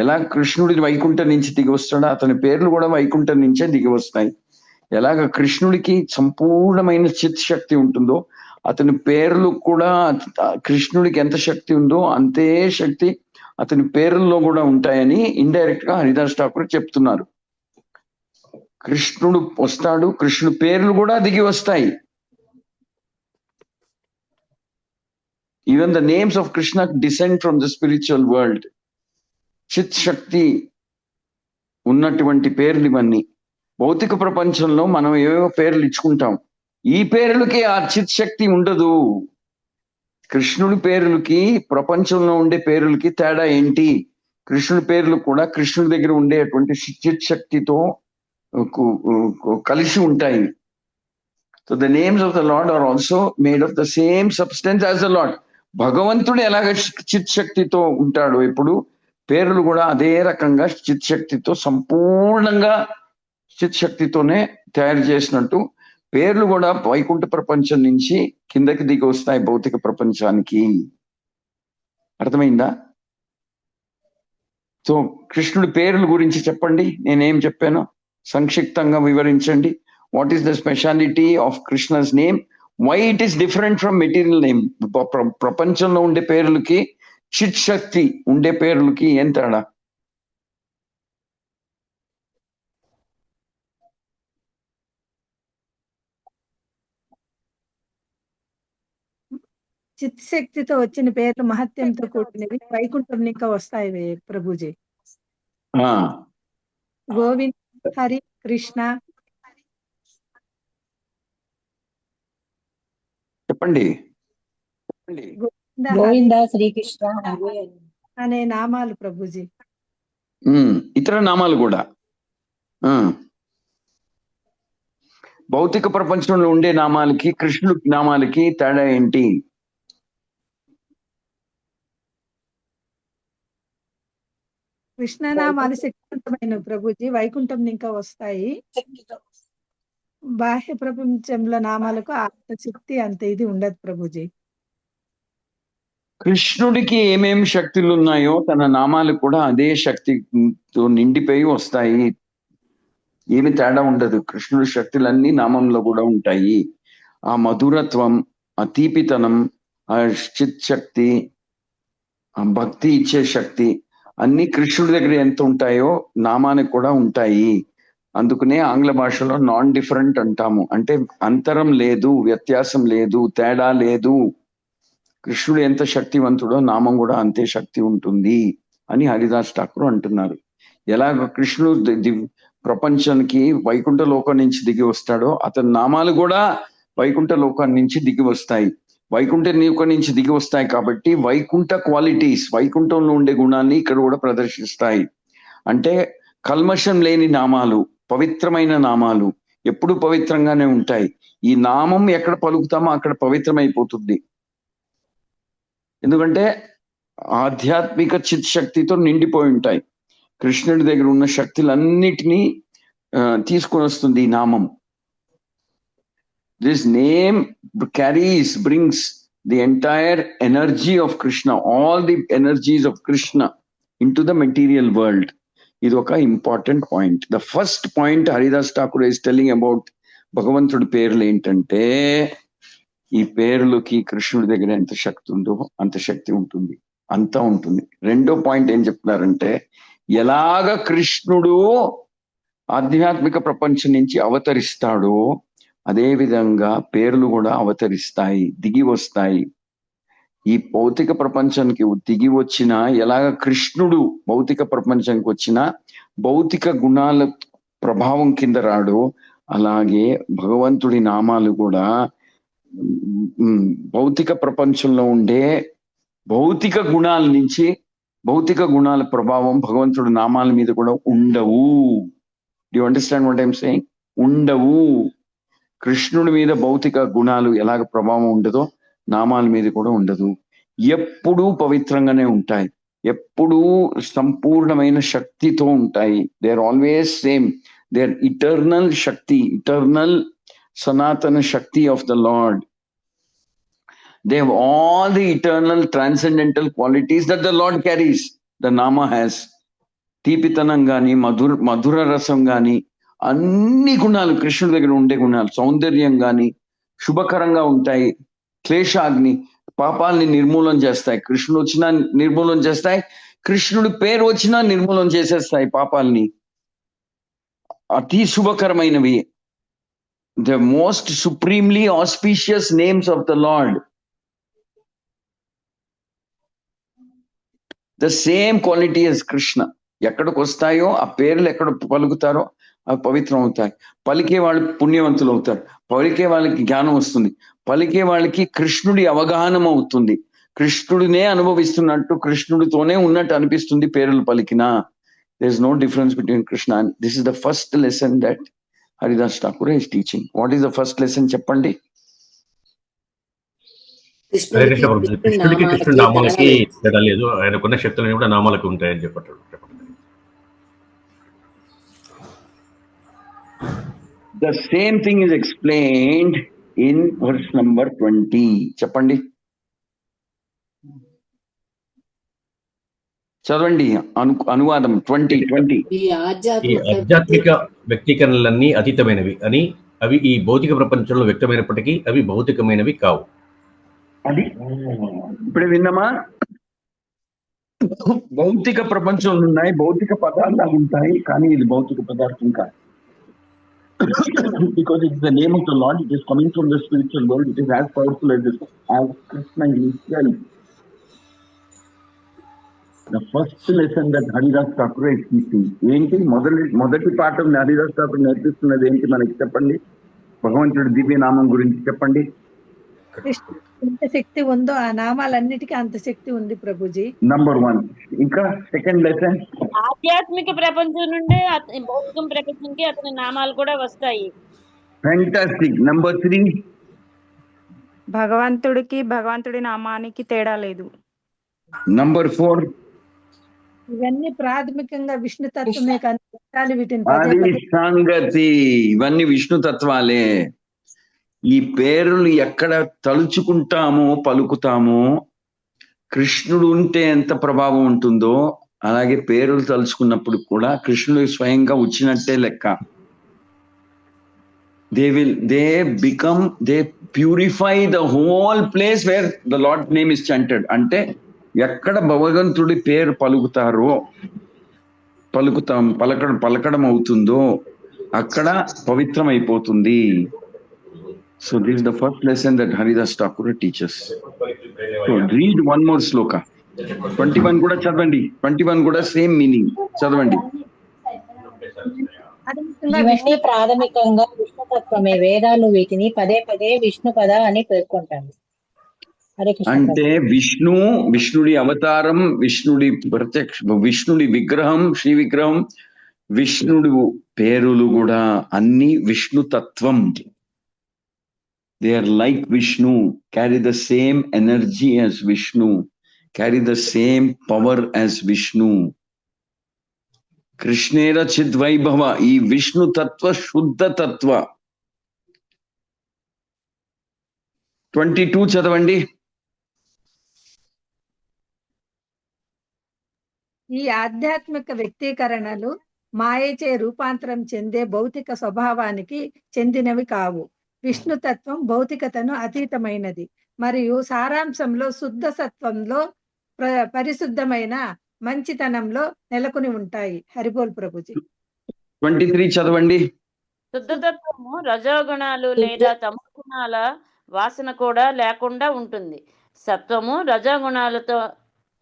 ఎలా కృష్ణుడి వైకుంఠం నుంచి దిగి వస్తాడో అతని పేర్లు కూడా వైకుంఠం నుంచే దిగి వస్తాయి. ఎలాగ కృష్ణుడికి సంపూర్ణమైన చిత్ శక్తి ఉంటుందో అతని పేర్లు కూడా కృష్ణుడికి ఎంత శక్తి ఉందో అంతే శక్తి అతని పేర్లలో కూడా ఉంటాయని ఇండైరెక్ట్ గా హరిదాస్ ఠాకూర్ చెప్తున్నారు. కృష్ణుడు వస్తాడు, కృష్ణుడి పేర్లు కూడా దిగి వస్తాయి. Even the names of Krishna descend from the spiritual world. చిత్ శక్తి ఉన్నటువంటి పేర్లు ఇవన్నీ. భౌతిక ప్రపంచంలో మనం ఏవేవో పేర్లు ఇచ్చుకుంటాం. ఈ పేర్లకి ఆ చిత్ శక్తి ఉండదు. కృష్ణుడి పేర్లకి ప్రపంచంలో ఉండే పేర్లకి తేడా ఏంటి? కృష్ణుడి పేర్లు కూడా కృష్ణుడి దగ్గర ఉండేటువంటి చిత్ శక్తితో కలిసి ఉంటాయి. So the names of the lord are also made of the same substance as the lord. భగవంతుడు ఎలాగ చిత్ శక్తితో ఉంటాడో ఇప్పుడు పేర్లు కూడా అదే రకంగా చిత్ శక్తితో సంపూర్ణంగా చిత్ శక్తితోనే తయారు చేసినట్టు పేర్లు కూడా వైకుంఠ ప్రపంచం నుంచి కిందకి దిగి వస్తాయి భౌతిక ప్రపంచానికి. అర్థమైందా? సో కృష్ణుడి పేర్ల గురించి చెప్పండి. నేనేం చెప్పానో సంక్షిప్తంగా వివరించండి. What is the speciality of Krishna's name? Why it is different from material name? ప్రపంచంలో ఉండే పేర్లకి చిత్ శక్తి ఉండే పేర్లకి ఏం తేడా? చిత్శక్తితో వచ్చిన పేర్లు మహత్యంతో కూడినవి, వైకుంఠం ఇంకా వస్తాయి ప్రభుజీ. ఆ, గోవింద్, హరి, కృష్ణ. చెప్పండి. గోవింద, హరి గోవింద, శ్రీకృష్ణ, హరి అనే నామాలు ప్రభుజీ. ఇతర నామాలు కూడా. భౌతిక ప్రపంచంలో ఉండే నామాలకి కృష్ణుడి నామాలకి తేడా ఏంటి? కృష్ణనామాలు శక్తివంతమైన ప్రభుజీ, వైకుంఠం ఇంకా వస్తాయి. బాహ్య ప్రపంచంలో నామాలకు అంత శక్తి అంత ఇది ఉండదు ప్రభుజీ. కృష్ణుడికి ఏమేమి శక్తులు ఉన్నాయో తన నామాలు కూడా అదే శక్తితో నిండిపోయి వస్తాయి. ఏమి తేడా ఉండదు. కృష్ణుడి శక్తులన్నీ నామంలో కూడా ఉంటాయి. ఆ మధురత్వం, ఆ తీపితనం, ఆ చిత్ శక్తి, ఆ భక్తి ఇచ్చే శక్తి అన్ని కృష్ణుడి దగ్గర ఎంత ఉంటాయో నామానికి కూడా ఉంటాయి. అందుకనే ఆంగ్ల భాషలో నాన్ డిఫరెంట్ అంటాము. అంటే అంతరం లేదు, వ్యత్యాసం లేదు, తేడా లేదు. కృష్ణుడు ఎంత శక్తివంతుడో నామం కూడా అంతే శక్తి ఉంటుంది అని హరిదాస్ ఠాకూర్ అంటున్నారు. ఎలాగ కృష్ణుడు ప్రపంచానికి వైకుంఠ లోకం నుంచి దిగి వస్తాడో అతని నామాలు కూడా వైకుంఠ లోకాన్ని నుంచి దిగి వస్తాయి. వైకుంఠ లోకం నుంచి దిగి వస్తాయి కాబట్టి వైకుంఠ క్వాలిటీస్, వైకుంఠంలో ఉండే గుణాన్ని ఇక్కడ కూడా ప్రదర్శిస్తాయి. అంటే కల్మషం లేని నామాలు, పవిత్రమైన నామాలు ఎప్పుడు పవిత్రంగానే ఉంటాయి. ఈ నామం ఎక్కడ పలుకుతామో అక్కడ పవిత్రమైపోతుంది. ఎందుకంటే ఆధ్యాత్మిక చిత్ శక్తితో నిండిపోయి ఉంటాయి. కృష్ణుడి దగ్గర ఉన్న శక్తులన్నిటినీ తీసుకొని వస్తుంది ఈ నామం. This name brings the entire energy of Krishna, all the energies of Krishna into the material world. ఇది ఒక important point. The first point Haridas Thakur is telling about భగవంతుడి పేర్లు ఏంటంటే, ఈ పేర్లకి కృష్ణుడి దగ్గర ఎంత శక్తి ఉందో అంత శక్తి ఉంటుంది, అంతా ఉంటుంది. రెండో పాయింట్ ఏం చెప్తున్నారంటే, ఎలాగ కృష్ణుడు ఆధ్యాత్మిక ప్రపంచం నుంచి అవతరిస్తాడో అదే విధంగా పేర్లు కూడా అవతరిస్తాయి, దిగి వస్తాయి. ఈ భౌతిక ప్రపంచానికి దిగి వచ్చిన ఎలాగ కృష్ణుడు భౌతిక ప్రపంచానికి వచ్చిన భౌతిక గుణాల ప్రభావం కింద రాడో అలాగే భగవంతుడి నామాలు కూడా భౌతిక ప్రపంచంలో ఉండే భౌతిక గుణాల నుంచి, భౌతిక గుణాల ప్రభావం భగవంతుడి నామాల మీద కూడా ఉండవు. Do you understand what I'm saying? ఉండవు. కృష్ణుడి మీద భౌతిక గుణాలు ఎలాగ ప్రభావం ఉండదో నామాల మీద కూడా ఉండదు. ఎప్పుడూ పవిత్రంగానే ఉంటాయి, ఎప్పుడూ సంపూర్ణమైన శక్తితో ఉంటాయి. They are always same. They are eternal shakti, eternal Sanatana Shakti of the Lord. They have all the eternal transcendental qualities that the Lord carries. The Nama has. Tipitanam gani, madhura rasam gani, అన్ని గుణాలు కృష్ణుడి దగ్గర ఉండే గుణాలు. సౌందర్యం గాని శుభకరంగా ఉంటాయి. క్లేశాగ్ని పాపాలని నిర్మూలన చేస్తాయి. కృష్ణుడు వచ్చినా నిర్మూలన చేస్తాయి, కృష్ణుడి పేరు వచ్చినా నిర్మూలన చేసేస్తాయి పాపాలని. అతి శుభకరమైనవి. The most supremely auspicious names of the Lord. The same quality as Krishna. ఎక్కడికి వస్తాయో ఆ పేర్లు ఎక్కడ పలుకుతారో అవి పవిత్రం అవుతాయి. పలికే వాళ్ళు పుణ్యవంతులు అవుతారు. పలికే వాళ్ళకి జ్ఞానం వస్తుంది. పలికే వాళ్ళకి కృష్ణుడి అవగాహన అవుతుంది. కృష్ణుడినే అనుభవిస్తున్నట్టు, కృష్ణుడితోనే ఉన్నట్టు అనిపిస్తుంది పేర్లు పలికినా. There is no difference between Krishna and this is the first lesson that Haridas Thakur is teaching. What is the first lesson? Cheppandi. కృష్ణుడికి కృష్ణుడి నామాలకి తేడా లేదు, ఆయనకున్న శక్తులని కూడా నామాలకు ఉంటాయని చెప్పారు. The same thing is explained in verse number 20. Cheppandi. చదవండి అనువాదం 20. ఈ ఆధ్యాత్మిక వ్యక్తీకరణలన్నీ అతీతమైనవి అని, అవి ఈ భౌతిక ప్రపంచంలో వ్యక్తమైనప్పటికీ అవి భౌతికమైనవి కావు. అది ఇప్పుడు విన్నామా? భౌతిక ప్రపంచంలో ఉన్నాయి, భౌతిక పదార్థాలు ఉంటాయి, కానీ ఇది భౌతిక పదార్థం కాదు. Because it's the name of the Lord, it is coming from the spiritual world, it is as powerful as Krishna himself. The first lesson that Haridas Thakur is teaching. ఏంటి మొదటి పాఠం హరిదాస్ ఠాకూర్ నేర్పిస్తున్నది ఏంటి మనకి చెప్పండి? భగవంతుడి దివ్య నామం గురించి చెప్పండి. ఎంత శక్తి ఉందో ఆ నామాలన్నిటికీ అంత శక్తి ఉంది ప్రభుజీ. నంబర్ 1. ఇంకా సెకండ్ లెసన్, ఆధ్యాత్మిక ప్రపంచం నుండి భౌతిక ప్రపంచానికి అతని నామాలు కూడా వస్తాయి. ఫ్యాంటాస్టిక్. నంబర్ 3, భగవంతుడి నామానికి తేడా లేదు. నంబర్ 4, ఇవన్నీ ప్రాథమికంగా విష్ణు తత్వమే కానీ వీటిని అది సంగతి. ఇవన్నీ విష్ణు తత్వాలే. ఈ పేరులు ఎక్కడ తలుచుకుంటామో పలుకుతామో, కృష్ణుడు ఉంటే ఎంత ప్రభావం ఉంటుందో అలాగే పేరులు తలుచుకున్నప్పుడు కూడా కృష్ణుడు స్వయంగా వచ్చినట్టే లెక్క. they purify the whole place where the Lord's name is chanted. అంటే ఎక్కడ భగవంతుడి పేరు పలకడం అవుతుందో అక్కడ పవిత్రం అయిపోతుంది. So this is the first lesson that Haridas Thakur teaches. So read one more sloka. 21 కూడా చదవండి. 21 కూడా సేమ్ మీనింగ్ చదవండి. ఇవన్నీ ప్రాథమికంగా విష్ణుతత్వమే. వేదాలు వీటిని పదే పదే విష్ణుపద అని పేర్కొంటాయి. అంటే విష్ణుడి అవతారం, విష్ణుడి విగ్రహం, శ్రీ విగ్రహం, విష్ణుడు పేరులు కూడా అన్ని విష్ణుతత్వం. They are like Vishnu, carry the same energy as Vishnu, carry the same power as Vishnu. Krishnera Chidvaibhava, ఈ విష్ణు తత్వ శుద్ధ తత్వ. 22 చదవండి. ఈ ఆధ్యాత్మిక వ్యక్తీకరణలు మాయచే రూపాంతరం చెందే భౌతిక స్వభావానికి చెందినవి కావు. విష్ణుతత్వం భౌతికతను అతీతమైనది మరియు సారాంశంలో శుద్ధ సత్వంలో పరిశుద్ధమైన మంచితనంలో నెలకొని ఉంటాయి. హరిబోల్ ప్రభుజీ. 23 చదవండి. శుద్ధతత్వము రజోగుణాలు లేదా తమో గుణాల వాసన కూడా లేకుండా ఉంటుంది. సత్వము రజోగుణాలతో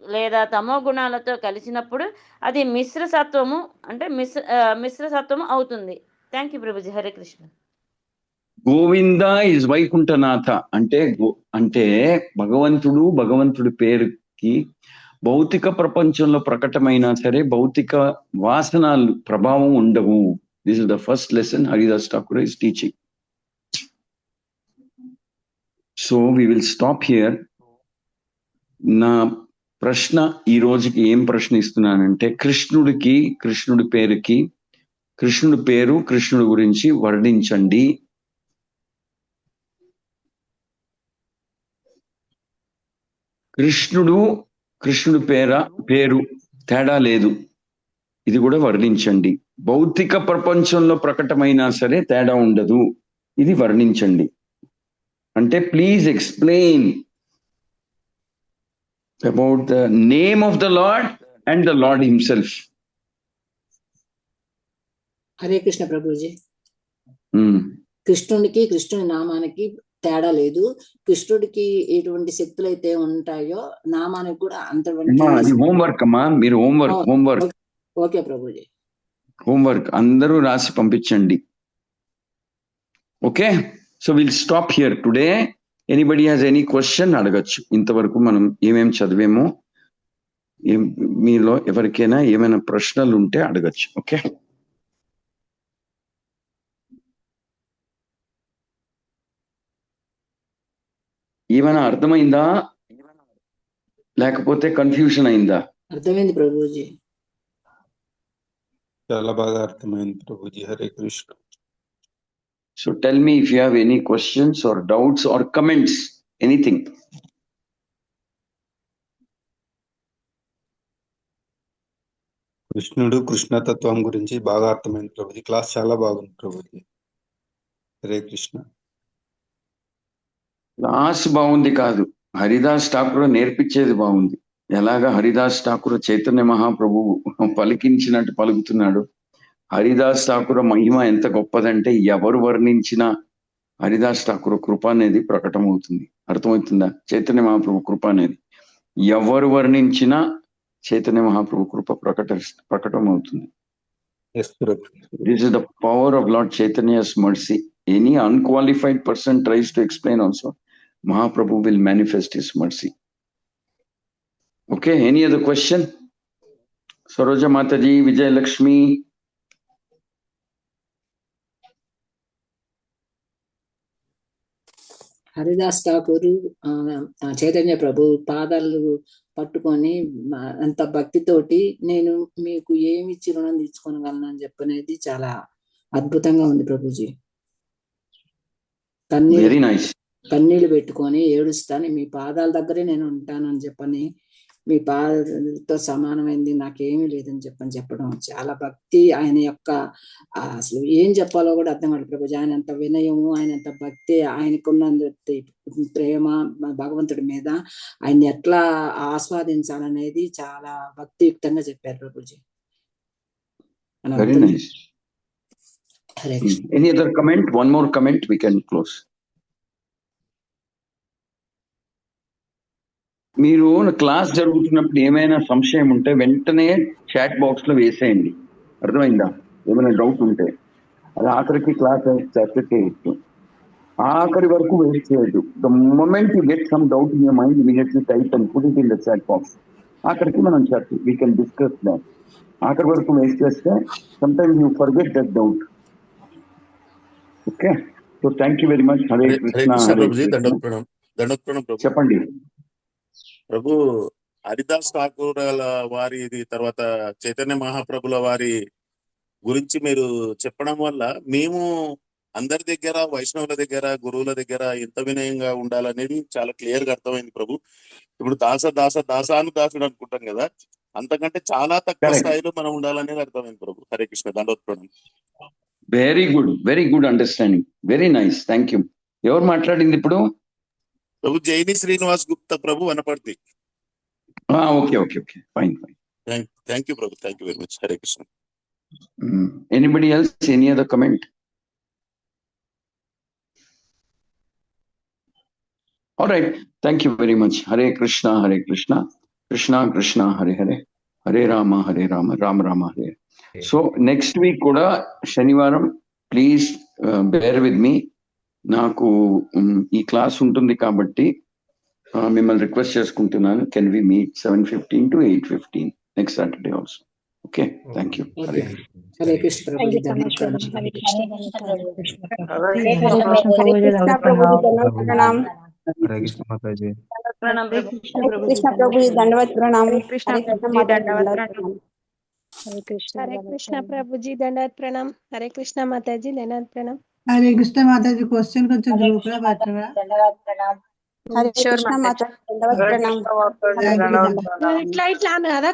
లేదా తమో గుణాలతో కలిసినప్పుడు అది మిశ్ర సత్వము అవుతుంది. Thank you Prabhuji. Hare Krishna. Govinda is Vaikunthanatha అంటే భగవంతుడి పేరుకి భౌతిక ప్రపంచంలో ప్రకటమైనా సరే భౌతిక వాసనాలు ప్రభావం ఉండవు. This is the first lesson Haridas Thakur is teaching. So we will stop here. నా ప్రశ్న ఈ రోజుకి ఏం ప్రశ్న ఇస్తున్నానంటే, కృష్ణుడి పేరుకి కృష్ణుడి పేరు కృష్ణుడి గురించి వర్ణించండి. కృష్ణుడి పేరు తేడా లేదు, ఇది కూడా వర్ణించండి. భౌతిక ప్రపంచంలో ప్రకటమైనా సరే తేడా ఉండదు, ఇది వర్ణించండి. అంటే please explain about the name of the lord and the lord himself. Hare Krishna Prabhuji. కృష్ణుని నామానికి తేడా లేదు. కృష్ణుడికి ఎటువంటి శక్తులు అయితే ఉంటాయో నామానికి కూడా అంతవంటి హోంవర్క్ అమ్మా, మీరు హోంవర్క్. ఓకే ప్రభుజీ. హోంవర్క్ అందరూ రాసి పంపించండి. Okay, so will stop here today. Anybody has any question అడగచ్చు. ఇంతవరకు మనం ఏమేమి చదివేమో మీలో ఎవరికైనా ఏమైనా ప్రశ్నలు ఉంటే అడగచ్చు. ఓకే, ఏమైనా అర్థమైందా లేకపోతే కన్ఫ్యూషన్ అయిందా? అర్థమైంది ప్రభుజీ. చాలా బాగా అర్థమైంది Prabhuji. Hare Krishna. So tell me if you have any questions or doubts or comments, anything. కృష్ణతత్వం గురించి బాగా అర్థమైంది ప్రభుజీ. క్లాస్ చాలా బాగుంది ప్రభుజీ. హరే కృష్ణ. క్లాస్ బాగుంది కాదు, హరిదాస్ ఠాకూర్ నేర్పించేది బాగుంది. ఎలాగా హరిదాస్ ఠాకూర్ చైతన్య మహాప్రభువు పలికించినట్టు పలుకుతున్నాడు, హరిదాస్ ఠాకూర్ మహిమ ఎంత గొప్పదంటే ఎవరు వర్ణించిన హరిదాస్ ఠాకూర్ కృప అనేది ప్రకటమవుతుంది. అర్థమవుతుందా? చైతన్య మహాప్రభు కృప అనేది ఎవరు వర్ణించినా చైతన్య మహాప్రభు కృప ప్రకటమవుతుంది. This is the power of Lord Chaitanya's mercy. Any unqualified person tries to explain also, Mahaprabhu will manifest his mercy. Okay, any other question? Saroja Mataji, Vijay Lakshmi. Haridas Thakur Chaitanya ప్రభు పాదాలు పట్టుకొని అంత భక్తితోటి నేను మీకు ఏమి ఇచ్చి రుణం తీర్చుకోగలను అని చెప్పనేది చాలా అద్భుతంగా ఉంది ప్రభుజీ. కన్నీళ్ళు పెట్టుకొని ఏడుస్తాను, మీ పాదాల దగ్గరే నేను ఉంటానని చెప్పని, మీ పాదాలతో సమానమైంది నాకేమీ లేదని చెప్పడం చాలా భక్తి. ఆయన యొక్క అసలు ఏం చెప్పాలో కూడా అర్థం కాదు ప్రభుజీ. ఆయన అంత వినయము, ఆయన అంత భక్తి, ఆయనకున్న ప్రేమ భగవంతుడి మీద ఆయన్ని ఎట్లా ఆస్వాదించాలనేది చాలా భక్తియుక్తంగా చెప్పారు Prabhuji. Any other comment? One more comment, we can close. మీరు క్లాస్ జరుగుతున్నప్పుడు ఏమైనా సంశయం ఉంటే వెంటనే చాట్ బాక్స్ లో వేసేయండి. అర్థమైందా? ఏమైనా డౌట్ ఉంటే అది ఆఖరికి క్లాస్ చేయొచ్చు, ఆఖరి వరకు వేస్ట్ చేయొద్దు. The moment you get some doubt in your mind, immediately type and put it in the chat box. ఆఖరికి మనం చర్చ వీ కెన్ డిస్కస్ దాట్. ఆఖరి వరకు వేస్ట్ చేస్తే some times you forget that doubt. Okay, so thank you very much. Hare Krishna. చెప్పండి ప్రభు. హరిదాస్ ఠాకూర్ వారి తర్వాత చైతన్య మహాప్రభుల వారి గురించి మీరు చెప్పడం వల్ల మేము అందరి దగ్గర, వైష్ణవుల దగ్గర, గురువుల దగ్గర ఎంత వినయంగా ఉండాలనేది చాలా క్లియర్ గా అర్థమైంది ప్రభు. ఇప్పుడు దాసానుదాసుడు అనుకుంటాం కదా, అంతకంటే చాలా తక్కువ స్థాయిలో మనం ఉండాలనేది అర్థమైంది ప్రభు. హరే కృష్ణ. దండోత్ప్రణం. Very good understanding, very nice, thank you. ఎవరు మాట్లాడింది ఇప్పుడు? Prabhu Jaini Srinivas Gupta Prabhu, Wanaparthy. Okay, fine. Thank you Prabhu, thank you very much. Hare Krishna. Anybody else? Any other comment? All right, thank you very much. Hare Krishna, Krishna Krishna, Hare Hare, Hare Rama, Rama Rama, Hare. So next week kuda Shanivaram, please bear with me. నాకు ఈ class ఉంటుంది కాబట్టి మిమ్మల్ని request చేసుకుంటున్నాను. Can we meet 7:15 to 8:15 next Saturday also? Okay, thank you. Hare Krishna. Hare Krishna Prabhu ji, दंडवत प्रणाम. हरे कृष्ण माता जी, दंडवत प्रणाम. हरे कृष्ण माता जी, क्वेश्चन కొంచెం గ్రూప్ లో పెట్టరా? హరే కృష్ణ మాత, దండవత్ ప్రణాం. ఇట్లా అన్న కదా